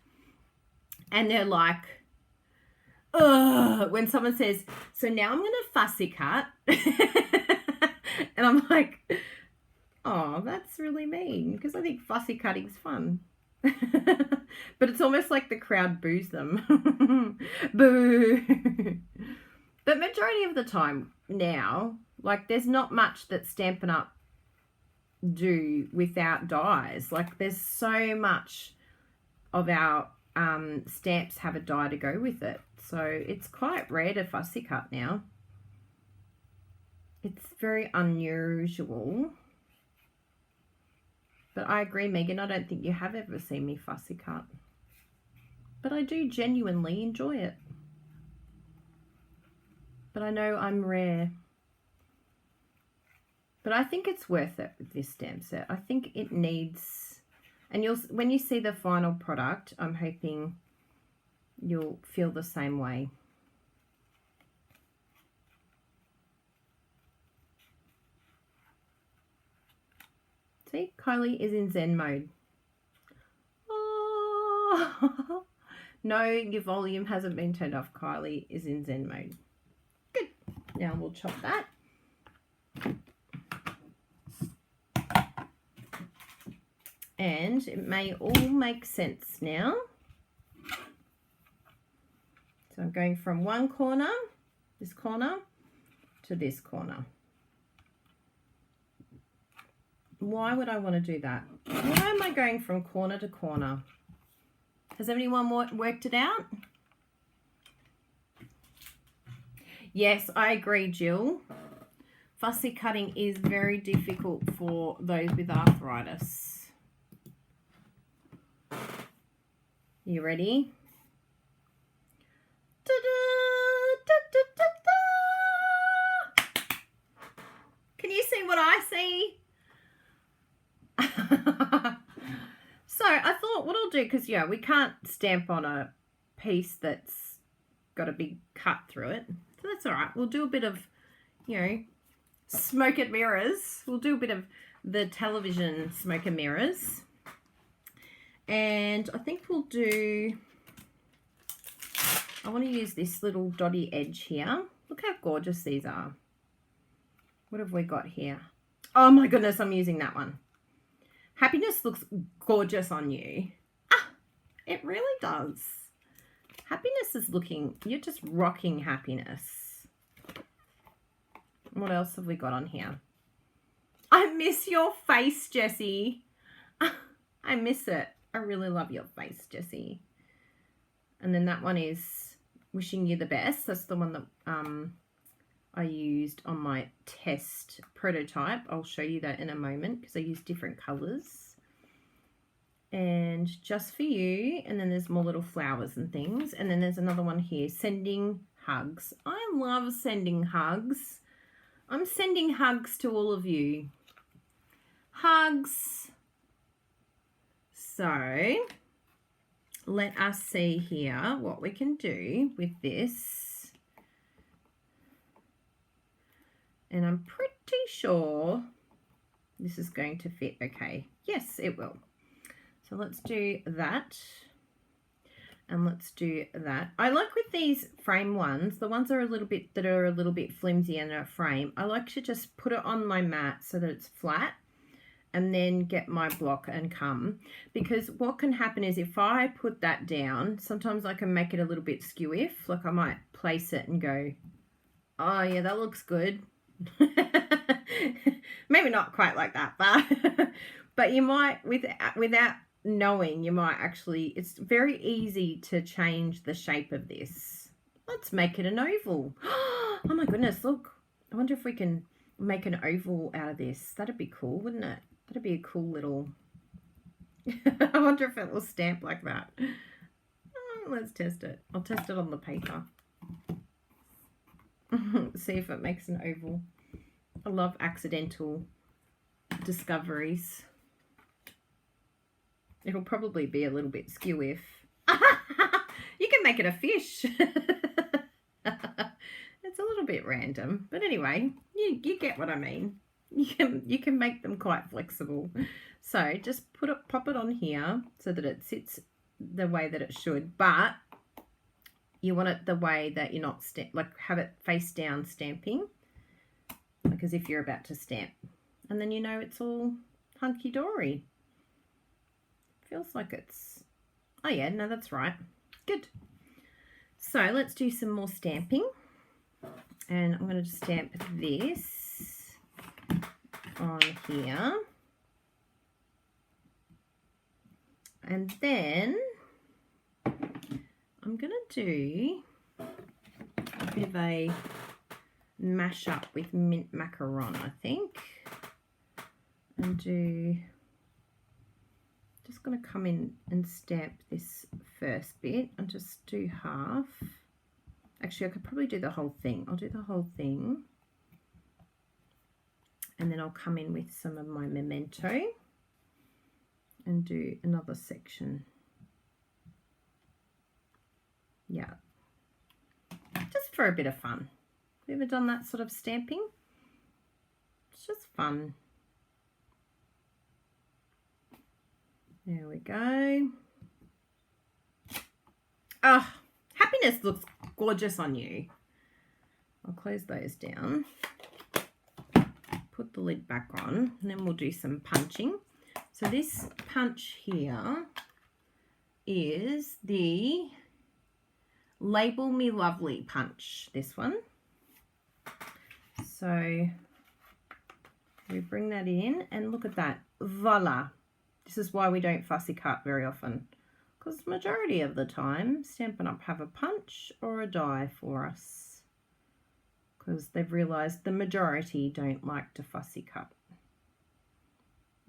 and they're like, ugh, when someone says, so now I'm going to fussy cut. And I'm like, oh, that's really mean, because I think fussy cutting's fun. But it's almost like the crowd boos them. Boo. But majority of the time now, like, there's not much that Stampin' Up do without dies. Like, there's so much of our stamps have a die to go with it. So it's quite rare to fussy cut now. It's very unusual. But I agree, Megan, I don't think you have ever seen me fussy cut. But I do genuinely enjoy it. But I know I'm rare. But I think it's worth it with this stamp set. I think it needs, and when you see the final product, I'm hoping you'll feel the same way. See, Kylie is in Zen mode. Oh. No, your volume hasn't been turned off. Kylie is in Zen mode. Good. Now we'll chop that. And it may all make sense now. So I'm going from one corner, this corner, to this corner. Why would I want to do that? Why am I going from corner to corner? Has anyone worked it out? Yes, I agree, Jill. Fussy cutting is very difficult for those with arthritis. You ready? Can you see what I see? So I thought what I'll do, because yeah, we can't stamp on a piece that's got a big cut through it. So that's all right. We'll do a bit of, you know, smoke and mirrors. We'll do a bit of the television smoke and mirrors. And I think we'll do, I want to use this little dotty edge here. Look how gorgeous these are. What have we got here? Oh my goodness, I'm using that one. Happiness looks gorgeous on you. Ah, it really does. Happiness is looking, you're just rocking happiness. What else have we got on here? I miss your face, Jessie. I miss it. I really love your face, Jessie. And then that one is wishing you the best. That's the one that I used on my test prototype. I'll show you that in a moment because I use different colors. And just for you. And then there's more little flowers and things. And then there's another one here, sending hugs. I love sending hugs. I'm sending hugs to all of you. Hugs. So let us see here what we can do with this. And I'm pretty sure this is going to fit okay. Yes, it will. So let's do that. And let's do that. I like with these frame ones, the ones that are a little bit flimsy and a frame, I like to just put it on my mat so that it's flat and then get my block and come. Because what can happen is if I put that down, sometimes I can make it a little bit skew-if. Like I might place it and go, oh yeah, that looks good. Maybe not quite like that, but you might, without knowing, you might actually, it's very easy to change the shape of this. Let's make it an oval. Oh my goodness, look. I wonder if we can make an oval out of this. That'd be cool, wouldn't it? That'd be a cool little, I wonder if it will stamp like that. Oh, let's test it. I'll test it on the paper. See if it makes an oval. I love accidental discoveries. It'll probably be a little bit skew-if. You can make it a fish. It's a little bit random, but anyway, you get what I mean. You can make them quite flexible. So just pop it on here so that it sits the way that it should, but you want it the way that you're not like have it face down stamping, like as if you're about to stamp, and then you know it's all hunky-dory. Feels like it's, oh yeah, no, that's right. Good. So let's do some more stamping, and I'm going to stamp this on here, and then I'm going to do a bit of a mash up with mint macaron, I think, and just going to come in and stamp this first bit and just do half. Actually, I could probably do the whole thing. I'll do the whole thing, and then I'll come in with some of my memento and do another section. Yeah, just for a bit of fun. Have you ever done that sort of stamping? It's just fun. There we go. Oh, happiness looks gorgeous on you. I'll close those down, put the lid back on, and then we'll do some punching. So this punch here is the Label Me Lovely punch, this one. So we bring that in, and look at that. Voila. This is why we don't fussy cut very often, because majority of the time Stampin' Up have a punch or a die for us, because they've realised the majority don't like to fussy cut.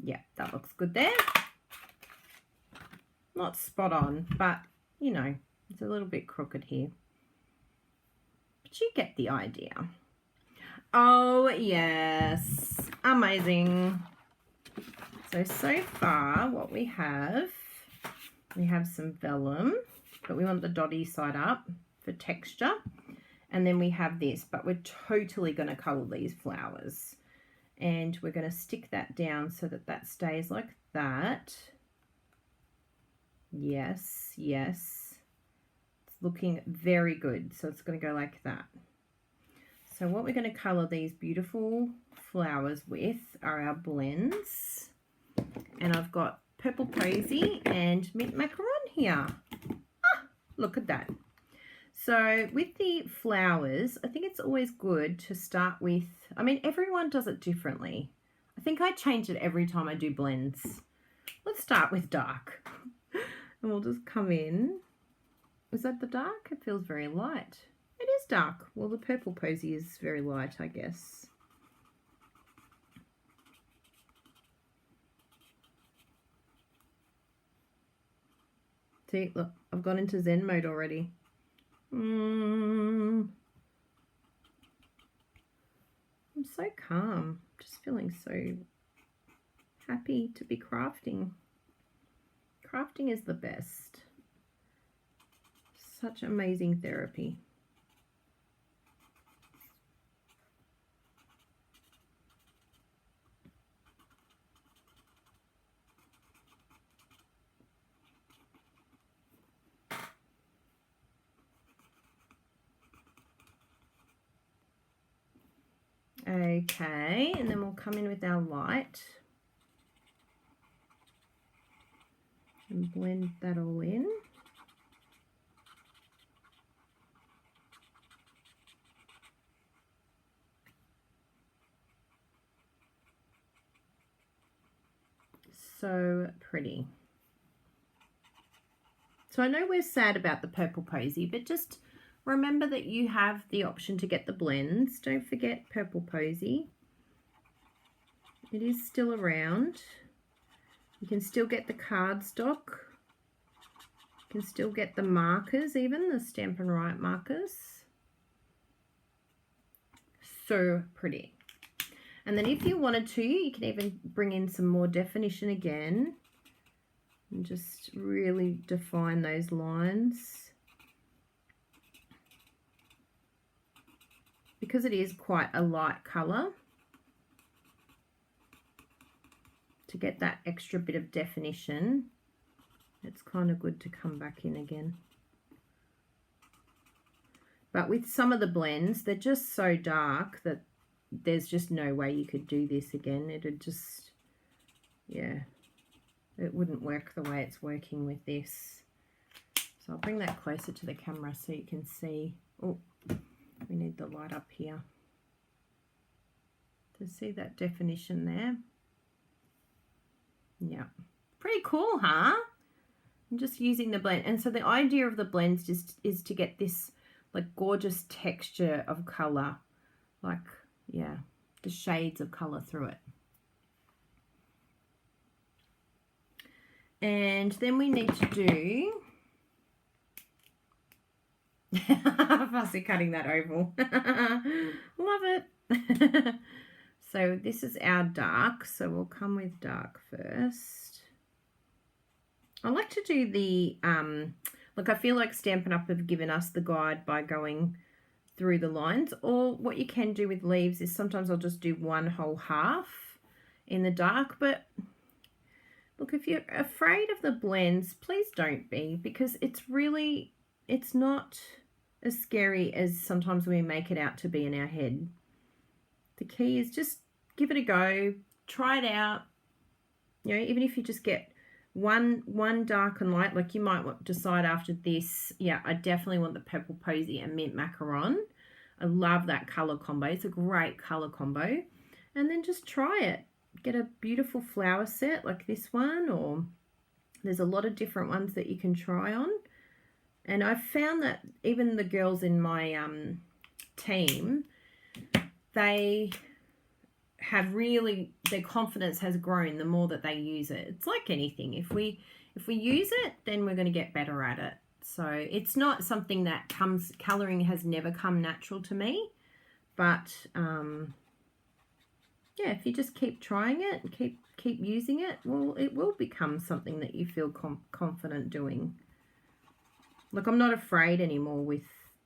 Yeah, that looks good there. Not spot on, but you know, it's a little bit crooked here. But you get the idea. Oh, yes. Amazing. So far what we have some vellum, but we want the dotty side up for texture. And then we have this, but we're totally going to colour these flowers. And we're going to stick that down so that that stays like that. Yes, yes. It's looking very good. So it's going to go like that. So what we're going to colour these beautiful flowers with are our blends. And I've got Purple Posy and Mint Macaron here. Ah, look at that. So with the flowers, I think it's always good to start with, I mean, everyone does it differently. I think I change it every time I do blends. Let's start with dark. And we'll just come in. Is that the dark? It feels very light. It is dark. Well, the Purple Posy is very light, I guess. See, look, I've gone into Zen mode already. I'm so calm, just feeling so happy to be crafting. Crafting is the best. Such amazing therapy. Okay, and then we'll come in with our light and blend that all in. So pretty. So I know we're sad about the Purple Posy, but just remember that you have the option to get the blends. Don't forget Purple Posy. It is still around. You can still get the cardstock. You can still get the markers, even the Stampin' Right markers. So pretty. And then if you wanted to, you can even bring in some more definition again and just really define those lines. because it is quite a light colour, to get that extra bit of definition, it's kind of good to come back in again. But with some of the blends, they're just so dark that there's just no way you could do this again. It'd just, yeah, it wouldn't work the way it's working with this. So I'll bring that closer to the camera so you can see. Oh, we need the light up here to see that definition there. Yeah, pretty cool, huh? I'm just using the blend. And so the idea of the blends is to get this like gorgeous texture of color, like, yeah, the shades of color through it. And then we need to do Fussy cutting that oval. Love it. So this is our dark, so we'll come with dark first. I like to do the look, I feel like Stampin' Up have given us the guide by going through the lines. Or what you can do with leaves is sometimes I'll just do one whole half in the dark. But look, if you're afraid of the blends, please don't be, because it's not as scary as sometimes we make it out to be in our head. The key is just give it a go, try it out. You know, even if you just get one dark and light, like you might decide after this, yeah, I definitely want the purple posy and mint macaron. I love that color combo. It's a great color combo. And then just try it. Get a beautiful flower set like this one, or there's a lot of different ones that you can try on. And I've found that even the girls in my team, they have really, their confidence has grown the more that they use it. It's like anything. If we use it, then we're going to get better at it. So it's not something that colouring has never come natural to me. But yeah, if you just keep trying it and keep using it, well, it will become something that you feel confident doing. Look, I'm not afraid anymore with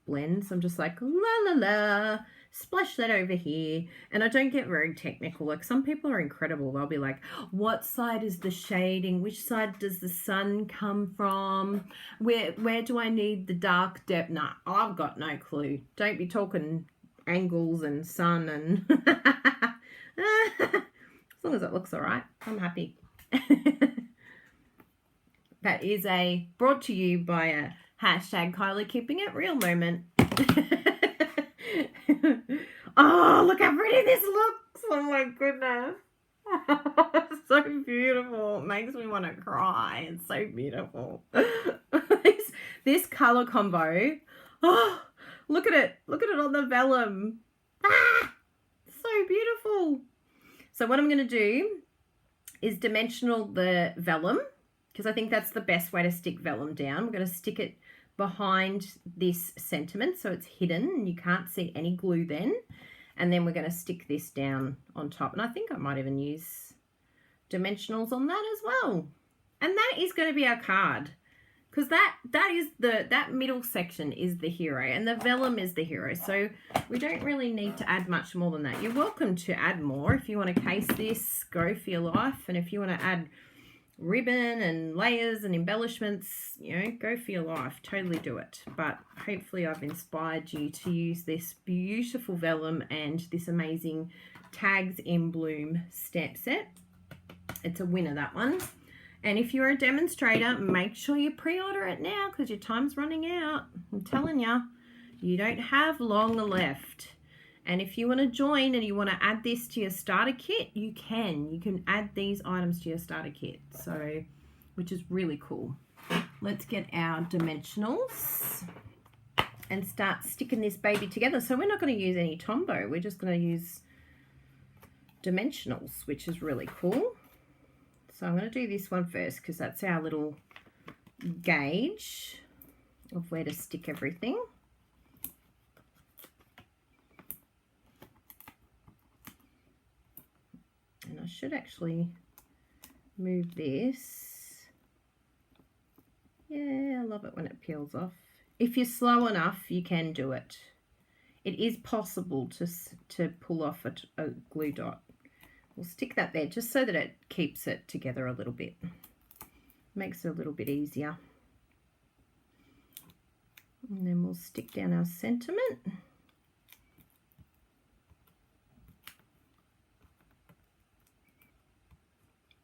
blends. I'm just like, la la la, splash that over here. And I don't get very technical. Like, some people are incredible. They'll be like, what side is the shading? Which side does the sun come from? Where do I need the dark depth? Nah, I've got no clue. Don't be talking angles and sun and as long as it looks all right, I'm happy. That is brought to you by a hashtag Kylie keeping it real moment. Oh, look how pretty this looks. Oh my goodness. So beautiful. It makes me want to cry. It's so beautiful. This color combo. Oh, look at it. Look at it on the vellum. Ah, so beautiful. So what I'm going to do is dimensional the vellum, because I think that's the best way to stick vellum down. We're going to stick it behind this sentiment so it's hidden and you can't see any glue then. And then we're going to stick this down on top. And I think I might even use dimensionals on that as well. And that is going to be our card, because that middle section is the hero and the vellum is the hero. So we don't really need to add much more than that. You're welcome to add more. If you want to case this, go for your life. And if you want to add ribbon and layers and embellishments, you know, go for your life. Totally do it. But hopefully I've inspired you to use this beautiful vellum and this amazing Tags in Bloom stamp set. It's a winner, that one. And if you're a demonstrator, make sure you pre-order it now, because your time's running out. I'm telling you, you don't have long left. And if you want to join and you want to add this to your starter kit, you can. You can add these items to your starter kit, so, which is really cool. Let's get our dimensionals and start sticking this baby together. So we're not going to use any Tombow. We're just going to use dimensionals, which is really cool. So I'm going to do this one first, because that's our little gauge of where to stick everything. And I should actually move this. Yeah, I love it when it peels off. If you're slow enough, you can do it. it is possible to pull off a glue dot. We'll stick that there just so that it keeps it together a little bit. Makes it a little bit easier. And then we'll stick down our sentiment.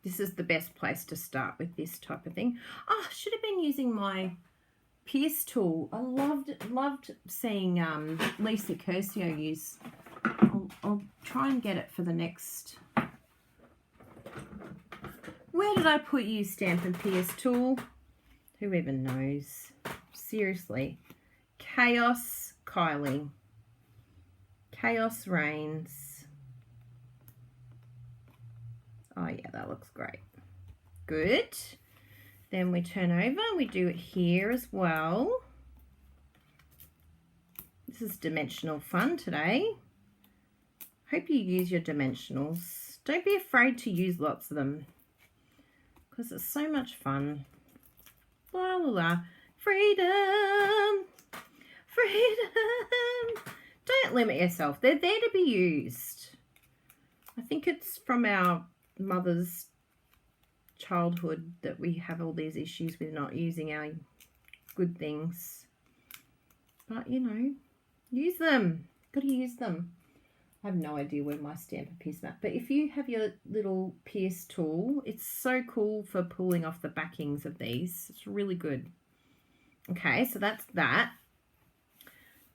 This is the best place to start with this type of thing. Oh, I should have been using my pierce tool. I loved seeing Lisa Curcio use. I'll try and get it for the next. Where did I put you, Stampin' Pierce tool? Who even knows? Seriously. Chaos Kylie. Chaos Reigns. Oh yeah, that looks great. Good. Then we turn over and we do it here as well. This is dimensional fun today. Hope you use your dimensionals. Don't be afraid to use lots of them, because it's so much fun. La la la. Freedom. Freedom. Don't limit yourself. They're there to be used. I think it's from our mother's childhood that we have all these issues with not using our good things. But, you know, use them. Got to use them. I have no idea where my Stampin' Pierce mat, but if you have your little pierce tool, it's so cool for pulling off the backings of these. It's really good. Okay, so that's that.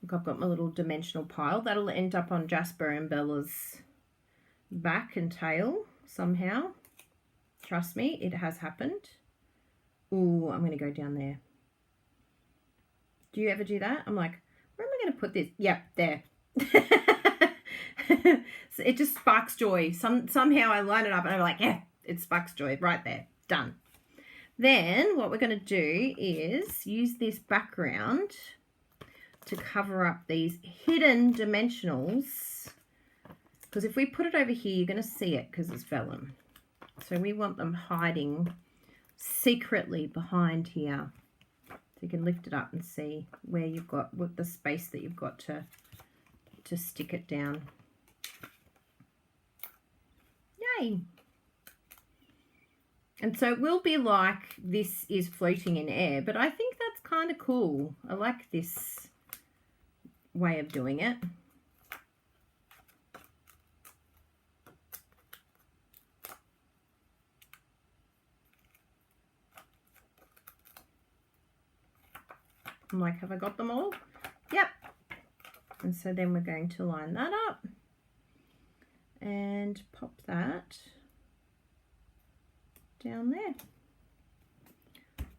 Look, I've got my little dimensional pile. That'll end up on Jasper and Bella's back and tail somehow. Trust me, it has happened. Ooh, I'm going to go down there. Do you ever do that? I'm like, where am I going to put this? Yep, there. So it just sparks joy. Somehow I line it up and I'm like, yeah, it sparks joy right there. Done. Then what we're going to do is use this background to cover up these hidden dimensionals, because if we put it over here, you're going to see it because it's vellum. So we want them hiding secretly behind here. So you can lift it up and see where you've got, what the space that you've got to stick it down. Yay! And so it will be like this is floating in air, but I think that's kind of cool. I like this way of doing it. I'm like, have I got them all? Yep. And so then we're going to line that up and pop that down there.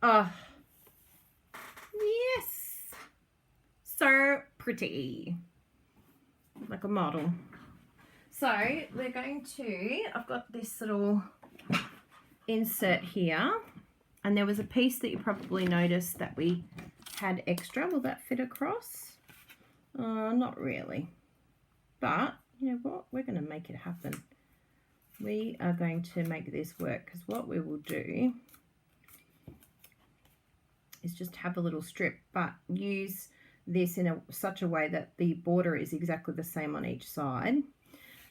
Oh, yes. So pretty. Like a model. So we're going to, I've got this little insert here, and there was a piece that you probably noticed that we had extra. Will that fit across? Not really. But you know what? We're going to make it happen. We are going to make this work, because what we will do is just have a little strip, but use this in such a way that the border is exactly the same on each side.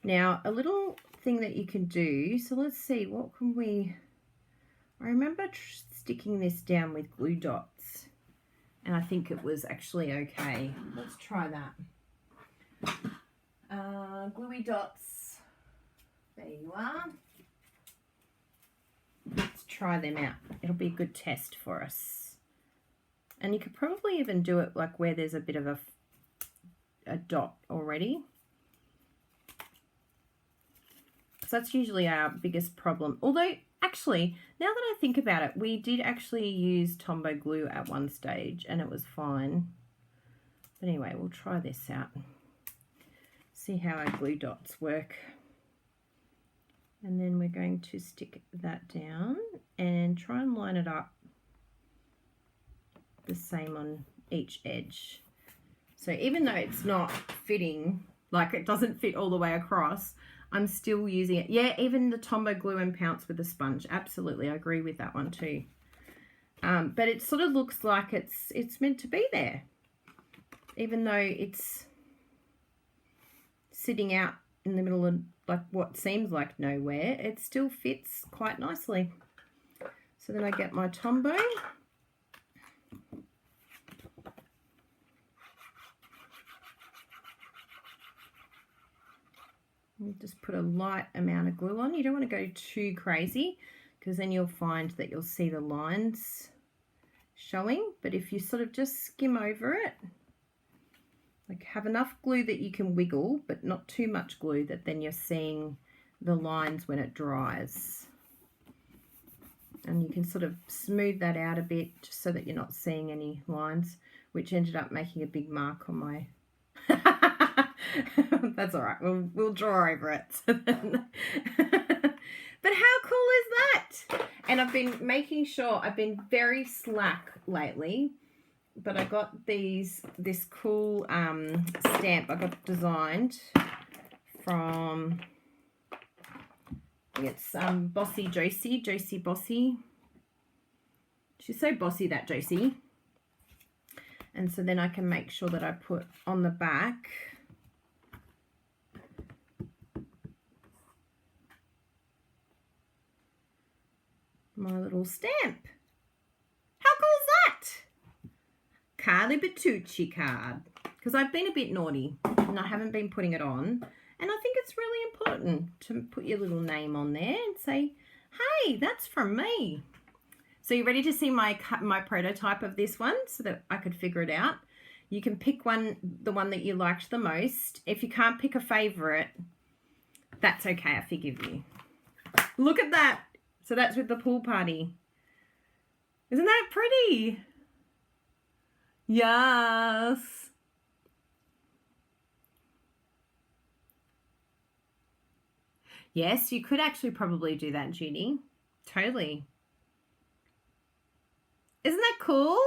Now, a little thing that you can do, so let's see, what can we, I remember sticking this down with glue dots, and I think it was actually okay. Let's try that. Gluey dots. There you are. Let's try them out. It'll be a good test for us. And you could probably even do it like where there's a bit of a dot already. So that's usually our biggest problem. Although, actually, now that I think about it, we did actually use Tombow glue at one stage and it was fine. But anyway, we'll try this out. See how our glue dots work. And then we're going to stick that down and try and line it up the same on each edge. So even though it's not fitting, like it doesn't fit all the way across, I'm still using it. Yeah, even the Tombow glue and pounce with the sponge. Absolutely, I agree with that one too. But it sort of looks like it's meant to be there, even though it's sitting out in the middle of like what seems like nowhere, it still fits quite nicely. So then I get my Tombow. Just put a light amount of glue on. You don't want to go too crazy because then you'll find that you'll see the lines showing. But if you sort of just skim over it, like have enough glue that you can wiggle, but not too much glue that then you're seeing the lines when it dries. And you can sort of smooth that out a bit just so that you're not seeing any lines, which ended up making a big mark on my... That's all right. We'll draw over it. But how cool is that? And I've been making sure, I've been very slack lately, but I got this cool stamp I got designed from, I think it's Bossy Josie Bossy. She's so bossy, that Josie. And so then I can make sure that I put on the back my little stamp. How cool is that? Kylie Bertucci card. Because I've been a bit naughty and I haven't been putting it on. And I think it's really important to put your little name on there and say, hey, that's from me. So you ready to see my prototype of this one so that I could figure it out? You can pick the one that you liked the most. If you can't pick a favorite, that's okay. I forgive you. Look at that. So that's with the pool party. Isn't that pretty? Yes. Yes, you could actually probably do that, Judy. Totally. Isn't that cool?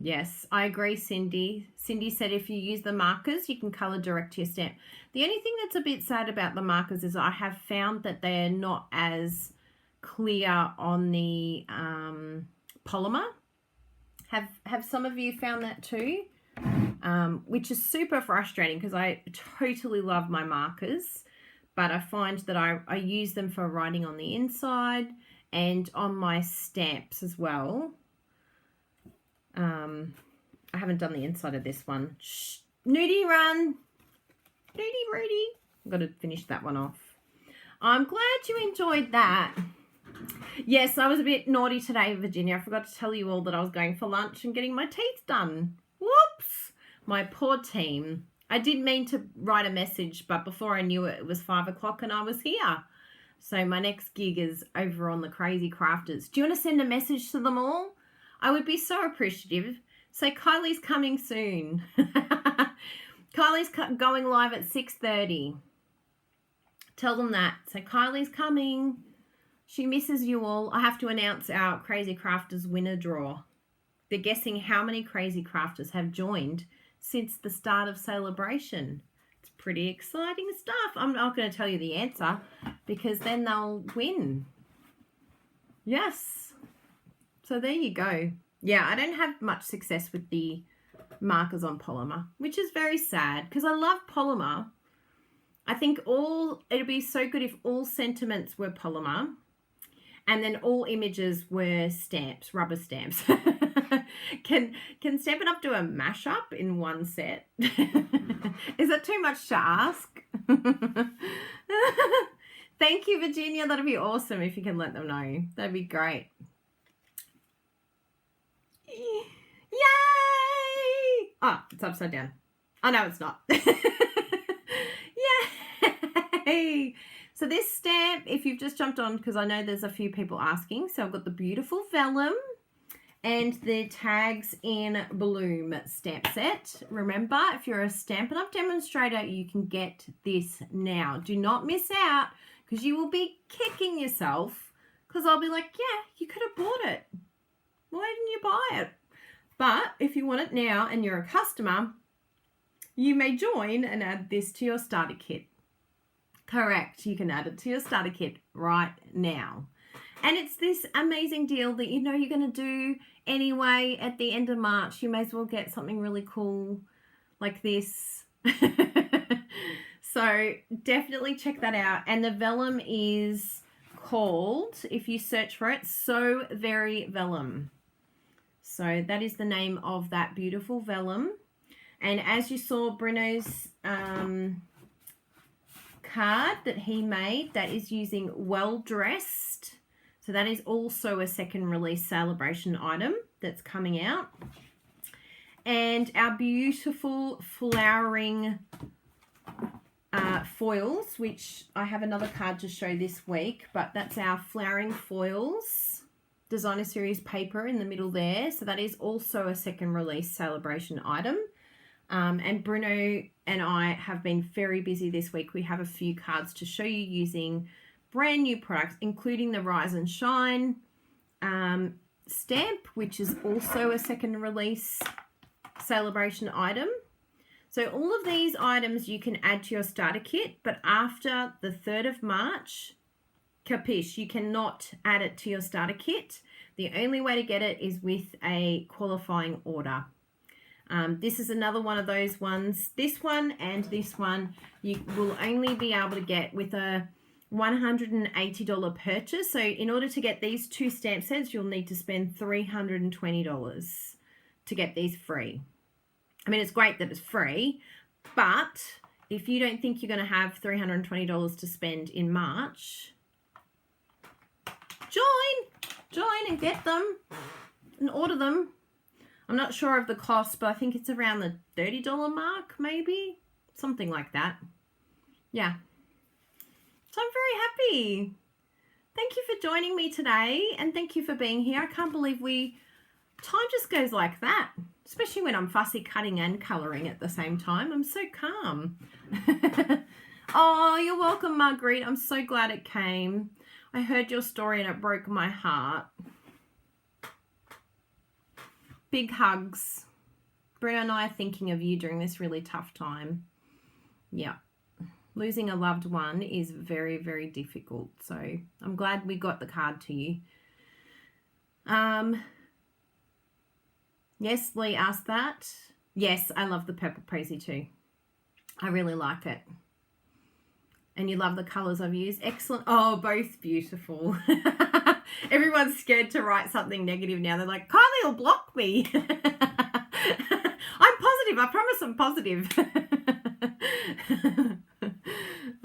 Yes, I agree, Cindy. Cindy said if you use the markers, you can colour direct to your stamp. The only thing that's a bit sad about the markers is I have found that they're not as clear on the polymer. Have some of you found that too? Which is super frustrating because I totally love my markers, but I find that I use them for writing on the inside and on my stamps as well. I haven't done the inside of this one. Shh, Nudie, run. Nudie, Rudy. I've got to finish that one off. I'm glad you enjoyed that. Yes, I was a bit naughty today, Virginia. I forgot to tell you all that I was going for lunch and getting my teeth done. Whoops. My poor team. I did mean to write a message, but before I knew it, it was 5 o'clock and I was here. So my next gig is over on the Crazy Crafters. Do you want to send a message to them all? I would be so appreciative. Say Kylie's coming soon. Kylie's going live at 6:30. Tell them that. Say Kylie's coming. She misses you all. I have to announce our Crazy Crafters winner draw. They're guessing how many Crazy Crafters have joined since the start of celebration. It's pretty exciting stuff. I'm not going to tell you the answer because then they'll win. Yes. So there you go. Yeah, I don't have much success with the markers on polymer, which is very sad because I love polymer. I think it'd be so good if all sentiments were polymer and then all images were stamps, rubber stamps. Can Stampin' Up do a mashup in one set? Is that too much to ask? Thank you, Virginia. That'd be awesome if you can let them know. That'd be great. Yay! Oh, it's upside down. Oh, no, it's not. Yay! So this stamp, if you've just jumped on, because I know there's a few people asking, so I've got the beautiful vellum and the tags in bloom stamp set. Remember, if you're a Stampin' Up demonstrator, you can get this now. Do not miss out because you will be kicking yourself because I'll be like, yeah, you could have bought it. Why didn't you buy it? But if you want it now and you're a customer, you may join and add this to your starter kit. Correct. You can add it to your starter kit right now. And it's this amazing deal that you know you're going to do anyway at the end of March. You may as well get something really cool like this. So definitely check that out. And the vellum is called, if you search for it, So Very Vellum. So that is the name of that beautiful vellum. And as you saw Bruno's card that he made, that is using Well Dressed. So that is also a second release celebration item that's coming out. And our beautiful flowering foils, which I have another card to show this week, but that's our flowering foils designer series paper in the middle there. So that is also a second release celebration item. And Bruno and I have been very busy this week. We have a few cards to show you using brand new products, including the Rise and Shine stamp, which is also a second release celebration item. So all of these items you can add to your starter kit, but after the 3rd of March, capiche, you cannot add it to your starter kit. The only way to get it is with a qualifying order. This is another one of those ones. This one and this one you will only be able to get with a $180 purchase. So in order to get these 2 stamp sets, you'll need to spend $320 to get these free. I mean, it's great that it's free, but if you don't think you're going to have $320 to spend in March, join and get them and order them. I'm not sure of the cost, but I think it's around the $30 mark, maybe something like that. Yeah. So I'm very happy. Thank you for joining me today, and thank you for being here. I can't believe time just goes like that, especially when I'm fussy cutting and colouring at the same time. I'm so calm. Oh, you're welcome, Marguerite. I'm so glad it came. I heard your story and it broke my heart. Big hugs. Bruno and I are thinking of you during this really tough time. Yeah. Losing a loved one is very, very difficult. So I'm glad we got the card to you. Yes, Lee asked that. Yes, I love the Purple Crazy too. I really like it. And you love the colours I've used. Excellent. Oh, both beautiful. Everyone's scared to write something negative now. They're like, Kylie will block me. I'm positive. I promise I'm positive.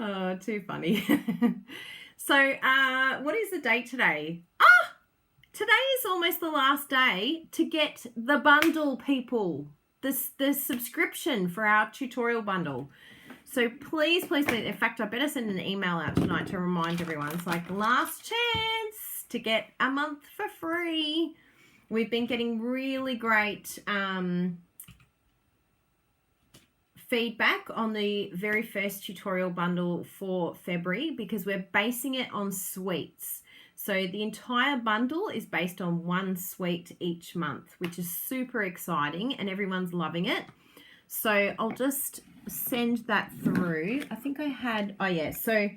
Oh, too funny. So, what is the date today? Today is almost the last day to get the bundle, people. The subscription for our tutorial bundle. So please, please, please. In fact, I better send an email out tonight to remind everyone. It's like last chance to get a month for free. We've been getting really great feedback on the very first tutorial bundle for February because we're basing it on suites. So the entire bundle is based on 1 suite each month, which is super exciting and everyone's loving it. So I'll just send that through. I think I had, oh yeah, so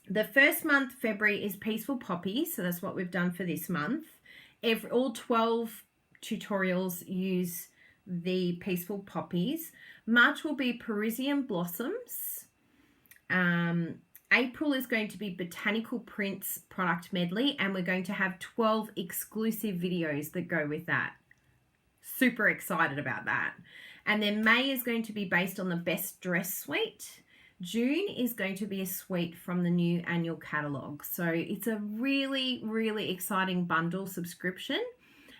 the first month, February, is Peaceful Poppy. So that's what we've done for this month. All 12 tutorials use the Peaceful Poppies. March will be Parisian Blossoms. April is going to be Botanical Prints product medley, and we're going to have 12 exclusive videos that go with that. Super excited about that. And then May is going to be based on the Best Dress suite. June is going to be a suite from the new annual catalogue. So it's a really, really exciting bundle subscription,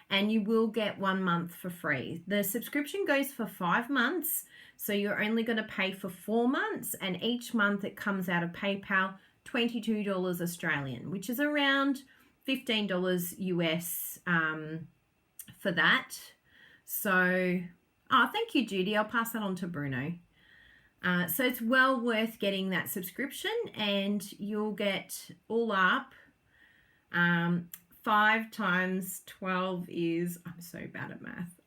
and you will get 1 month for free. The subscription goes for 5 months, so you're only going to pay for 4 months, and each month it comes out of PayPal, $22 Australian, which is around $15 US for that. So, thank you, Judy. I'll pass that on to Bruno. So it's well worth getting that subscription, and you'll get all up 5 times 12 is, I'm so bad at math.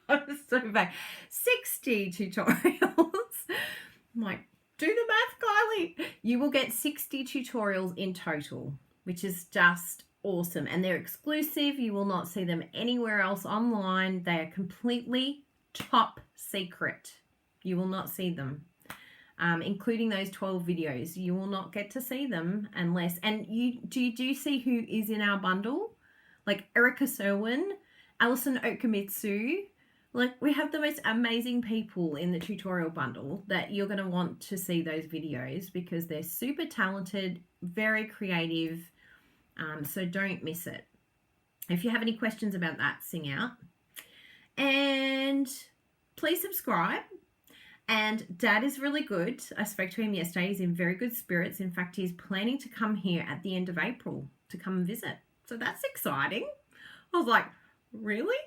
I'm so bad. 60 tutorials. I'm like, do the math, Kylie. You will get 60 tutorials in total. which is just awesome. And they're exclusive. You will not see them anywhere else online. They are completely top secret. You will not see them. Including those 12 videos. You will not get to see them unless, and do you see who is in our bundle? Like Erica Serwin, Alison Okamitsu. Like, we have the most amazing people in the tutorial bundle that you're going to want to see those videos because they're super talented, very creative. So don't miss it. If you have any questions about that, sing out. And please subscribe. And Dad is really good. I spoke to him yesterday. He's in very good spirits. In fact, he's planning to come here at the end of April to come and visit. So that's exciting. I was like, really?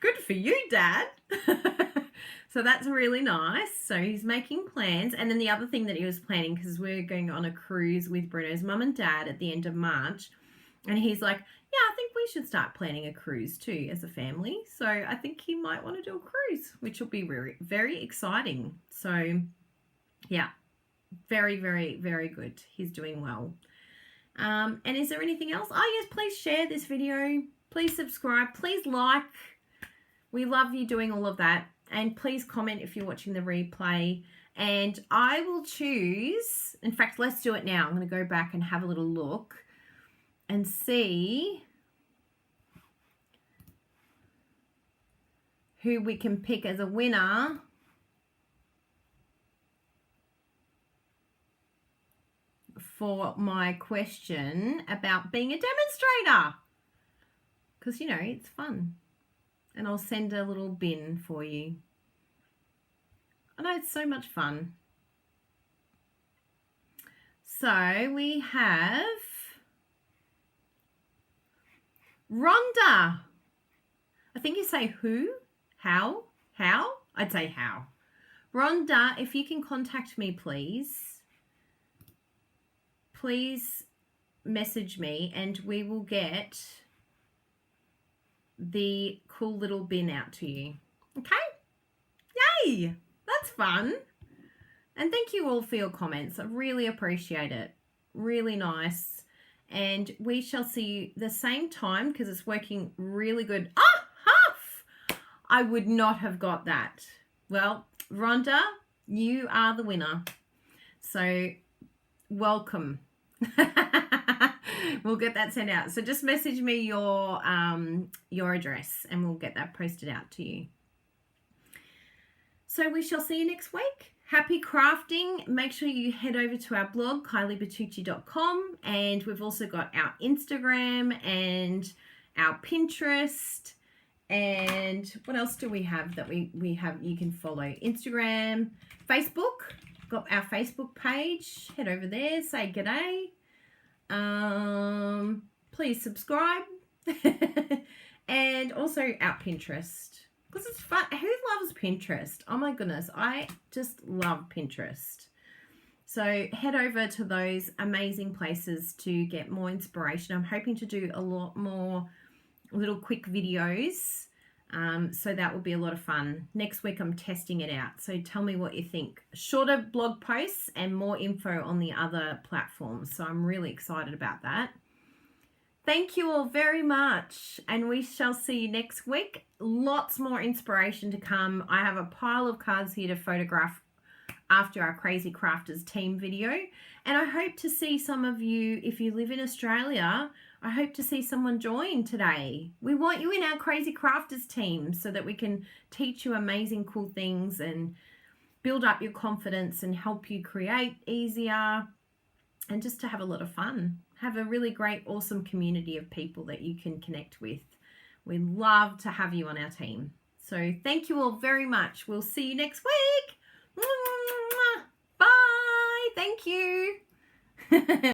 Good for you, Dad. So that's really nice. So he's making plans. And then the other thing that he was planning, because we're going on a cruise with Bruno's mum and dad at the end of March. And he's like, yeah, I think we should start planning a cruise too as a family. So I think he might want to do a cruise, which will be very, very exciting. So yeah, very, very, very good. He's doing well. And is there anything else? Oh yes, please share this video. Please subscribe. Please like. We love you doing all of that. And please comment if you're watching the replay. And I will choose, in fact, let's do it now. I'm going to go back and have a little look and see who we can pick as a winner for my question about being a demonstrator. Because, you know, it's fun. And I'll send a little bin for you. I know it's so much fun. So we have Rhonda. I think you say who, how. I'd say how. Rhonda, if you can contact me, please. Please message me and we will get the cool little bin out to you. Okay? Yay! That's fun. And thank you all for your comments. I really appreciate it. Really nice. And we shall see you the same time because it's working really good. Ah, half! I would not have got that. Well, Rhonda, you are the winner. So, welcome. We'll get that sent out. So just message me your address and we'll get that posted out to you. So we shall see you next week. Happy crafting. Make sure you head over to our blog, kyliebertucci.com, and we've also got our Instagram and our Pinterest. And what else do we have that we have you can follow? Instagram, Facebook. Got our Facebook page. Head over there, say g'day. Please subscribe. And also our Pinterest. Because it's fun. Who loves Pinterest? Oh my goodness. I just love Pinterest. So head over to those amazing places to get more inspiration. I'm hoping to do a lot more little quick videos. So that will be a lot of fun. Next week I'm testing it out. So tell me what you think. Shorter blog posts and more info on the other platforms. So I'm really excited about that. Thank you all very much. And we shall see you next week. Lots more inspiration to come. I have a pile of cards here to photograph after our Crazy Crafters team video. And I hope to see some of you, if you live in Australia, I hope to see someone join today. We want you in our Crazy Crafters team so that we can teach you amazing, cool things and build up your confidence and help you create easier and just to have a lot of fun. Have a really great, awesome community of people that you can connect with. We'd love to have you on our team. So thank you all very much. We'll see you next week. Bye. Thank you.